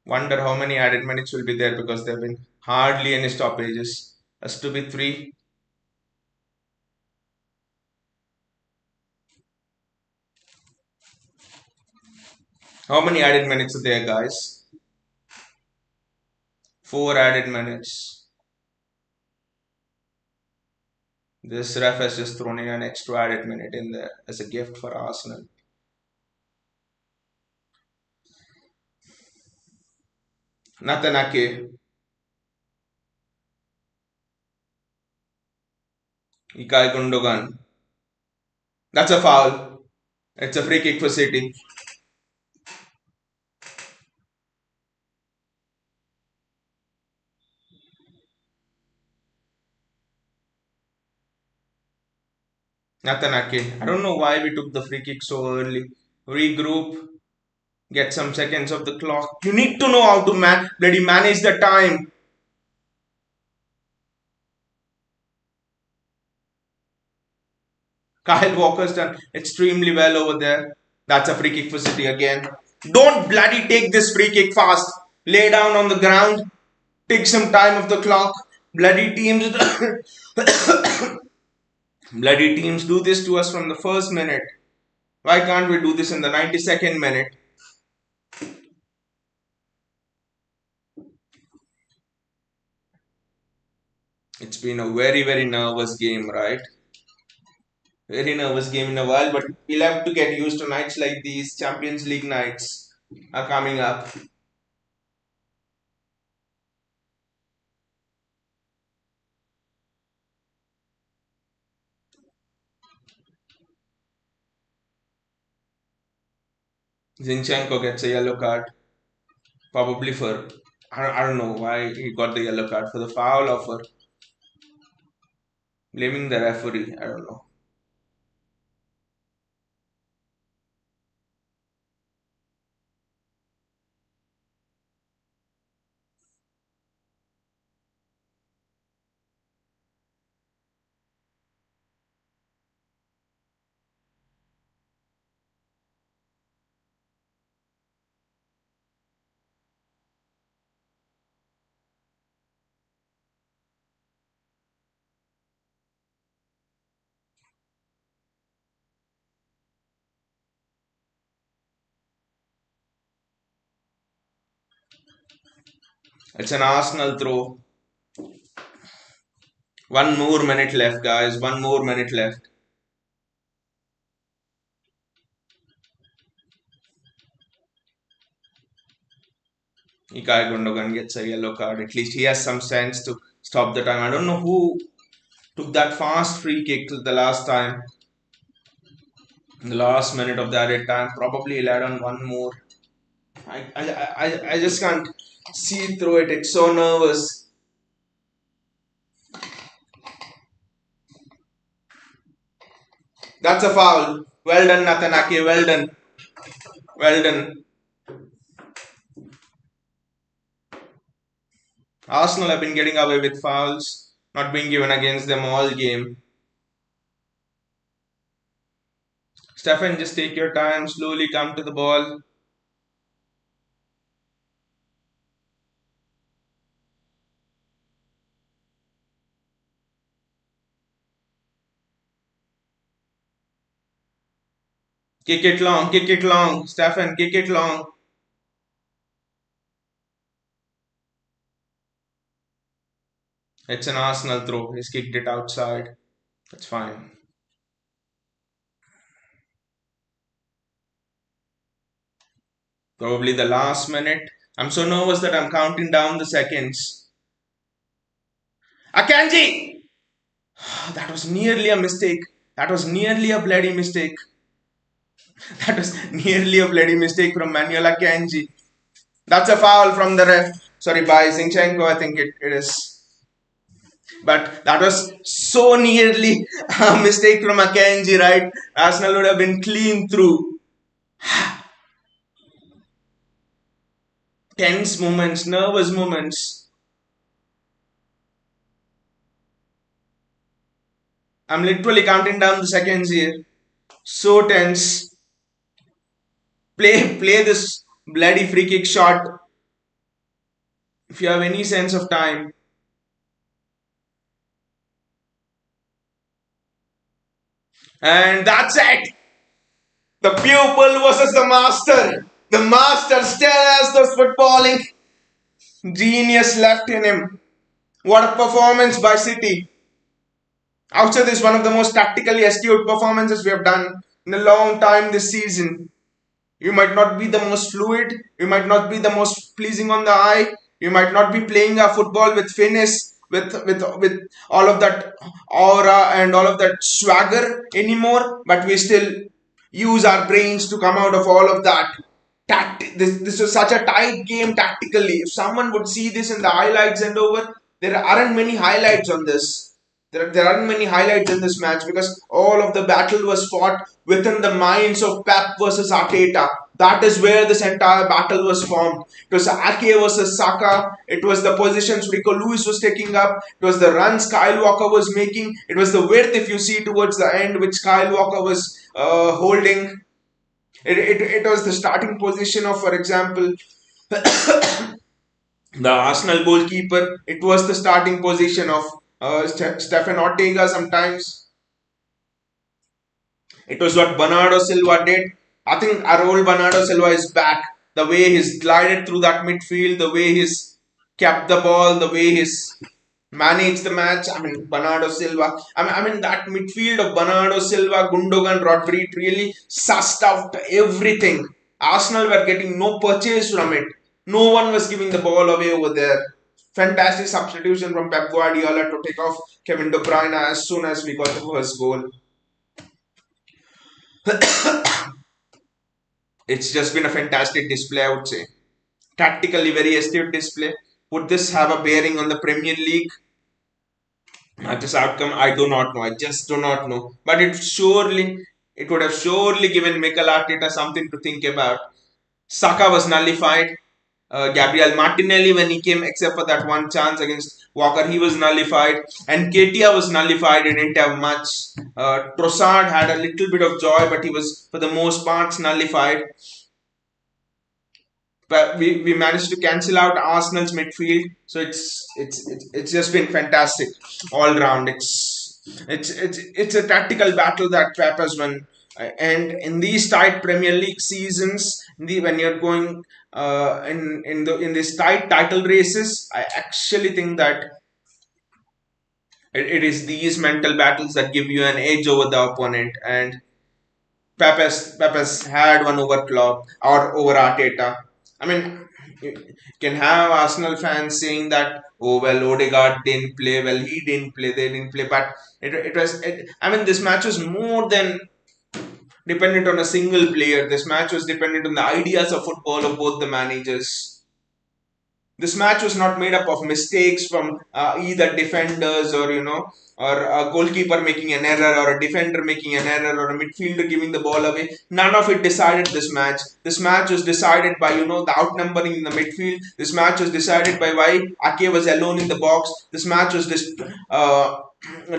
Wonder how many added minutes will be there because there have been hardly any stoppages. Has to be three. How many added minutes are there, guys? Four added minutes. This ref has just thrown in an extra added minute in there as a gift for Arsenal. Nathan Ake, Ilkay Gundogan. That's a foul. It's a free kick for City. Nathan Ake. I don't know why we took the free kick so early. Regroup, get some seconds of the clock. You need to know how to bloody manage the time. Kyle Walker's done extremely well over there. That's a free kick for City again. Don't bloody take this free kick fast. Lay down on the ground. Take some time of the clock. Bloody teams, bloody teams do this to us from the first minute. Why can't we do this in the 92nd minute? It's been a very nervous game, right? Very nervous game in a while, but we'll have to get used to nights like these. Champions League nights are coming up. Zinchenko gets a yellow card, probably for I don't know why he got the yellow card for the foul or for blaming the referee. I don't know. It's an Arsenal throw. One more minute left, guys. One more minute left. Ilkay Gundogan gets a yellow card. At least he has some sense to stop the time. I don't know who took that fast free kick the last time. In the last minute of the added time. Probably he'll add on one more. I just can't see through it. It's so nervous. That's a foul. Well done, Nathan Ake. Well done. Well done. Arsenal have been getting away with fouls, not being given against them all game. Stefan, just take your time, slowly come to the ball. Kick it long, Stefan, kick it long. It's an Arsenal throw. He's kicked it outside. That's fine. Probably the last minute. I'm so nervous that I'm counting down the seconds. Akanji! That was nearly a mistake. That was nearly a bloody mistake. That was nearly a bloody mistake from Manuel Akanji. That's a foul from the ref. Sorry, by Zinchenko, I think it is. But that was so nearly a mistake from Akanji, right? Arsenal would have been clean through. Tense moments, nervous moments. I'm literally counting down the seconds here. So tense. Play this bloody free kick shot. if you have any sense of time. And that's it. The pupil versus the master. The master still has the footballing genius left in him. What a performance by City. Outside this, one of the most tactically astute performances we have done in a long time this season. You might not be the most fluid, you might not be the most pleasing on the eye, you might not be playing a football with finesse, with all of that aura and all of that swagger anymore, but we still use our brains to come out of all of that. This was such a tight game tactically. If someone would see this in the highlights and over, there aren't many highlights on this. There aren't many highlights in this match because all of the battle was fought within the minds of Pep versus Arteta. That is where this entire battle was formed. It was Ake versus Saka. It was the positions Rico Lewis was taking up. It was the runs Kyle Walker was making. It was the width, if you see towards the end, which Kyle Walker was holding. It was the starting position of, for example, the Arsenal goalkeeper. It was the starting position of Stefan Ortega sometimes. It was what Bernardo Silva did. I think our old Bernardo Silva is back. The way he's glided through that midfield, the way he's kept the ball, the way he's managed the match. I mean, Bernardo Silva. I mean that midfield of Bernardo Silva, Gundogan, Rodri, it really sussed out everything. Arsenal were getting no purchase from it. No one was giving the ball away over there. Fantastic substitution from Pep Guardiola to take off Kevin De Bruyne as soon as we got the first goal. It's just been a fantastic display, I would say. Tactically, very astute display. Would this have a bearing on the Premier League? This outcome, I do not know. I just do not know. But it would have surely given Mikel Arteta something to think about. Saka was nullified. Gabriel Martinelli, when he came, except for that one chance against Walker, he was nullified. And Ketia was nullified. He didn't have much. Trossard had a little bit of joy, but he was, for the most part, nullified. But we managed to cancel out Arsenal's midfield, so it's just been fantastic all round. It's a tactical battle that Pep has won, and in these tight Premier League seasons, when you're going in these tight title races, I actually think that it is these mental battles that give you an edge over the opponent, and Pep has had one over Klopp or over Arteta. I mean, you can have Arsenal fans saying that, oh well, Odegaard didn't play, well he didn't play, they didn't play, but I mean, this match was more than dependent on a single player. This match was dependent on the ideas of football of both the managers. This match was not made up of mistakes from either defenders or or a goalkeeper making an error or a defender making an error or a midfielder giving the ball away. None of it decided this match. This match was decided by the outnumbering in the midfield. This match was decided by why Ake was alone in the box. This match was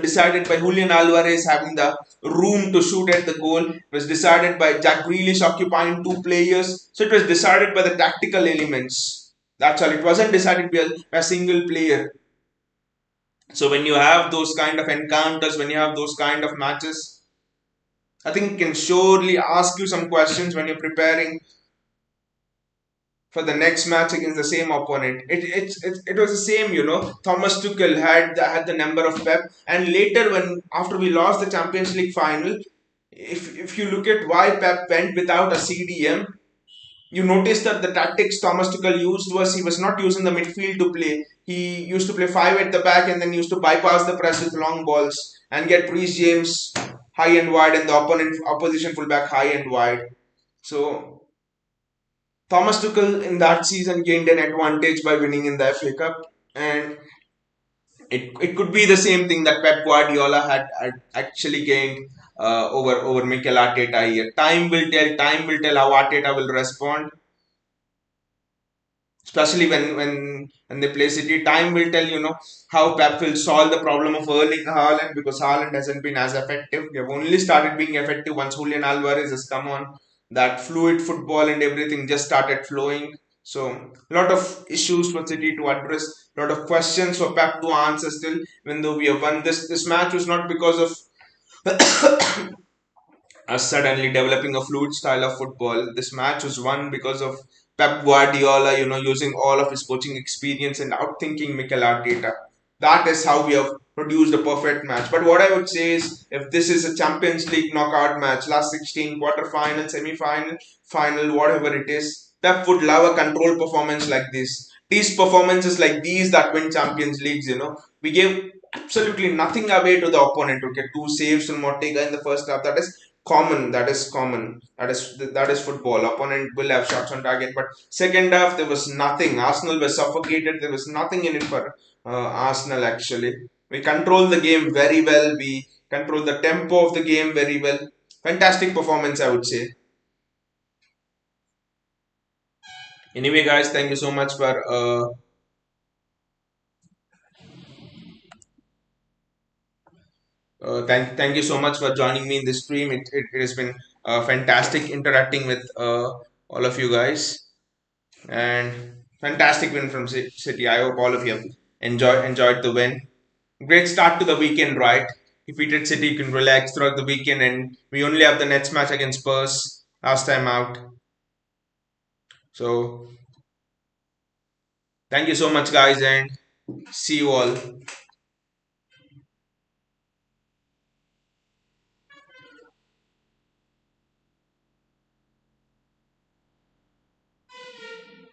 decided by Julian Alvarez having the room to shoot at the goal. It was decided by Jack Grealish occupying two players. So it was decided by the tactical elements. That's all. It wasn't decided by a single player. So when you have those kind of encounters, when you have those kind of matches, I think it can surely ask you some questions when you're preparing for the next match against the same opponent. It was the same, Thomas Tuchel had the number of Pep, and later when after we lost the Champions League final, if you look at why Pep went without a CDM, you notice that the tactics Thomas Tuchel used was he was not using the midfield to play. He used to play five at the back and then used to bypass the press with long balls and get Reece James high and wide and the opposition fullback high and wide. So Thomas Tuchel in that season gained an advantage by winning in the FA Cup, and it could be the same thing that Pep Guardiola had actually gained over Mikel Arteta here. Time will tell. Time will tell how Arteta will respond, especially when they play City. Time will tell how Pep will solve the problem of Erling Haaland, because Haaland hasn't been as effective. They have only started being effective once Julian Alvarez has come on. That fluid football and everything just started flowing. So a lot of issues for City to address, a lot of questions for Pep to answer still. Even though we have won this match was not because of us suddenly developing a fluid style of football. This match was won because of Pep Guardiola, using all of his coaching experience and outthinking Mikel Arteta. That is how we have produced a perfect match. But what I would say is, if this is a Champions League knockout match, last 16, quarter final, semi final, final, whatever it is, Pep would love a control performance like this. These performances like these that win Champions Leagues. We gave absolutely nothing away to the opponent. Okay, two saves from Mortega in the first half. That is common. That is common. That is football. Opponent will have shots on target, but second half there was nothing. Arsenal were suffocated. There was nothing in it for Arsenal actually. We controlled the game very well. We controlled the tempo of the game very well. Fantastic performance, I would say. Anyway, guys, thank you so much for thank you so much for joining me in this stream. It has been fantastic interacting with all of you guys, and fantastic win from City. I hope all of you have enjoyed the win. Great start to the weekend, right? Defeated City, you can relax throughout the weekend, and we only have the next match against Spurs last time out. So thank you so much, guys, and see you all.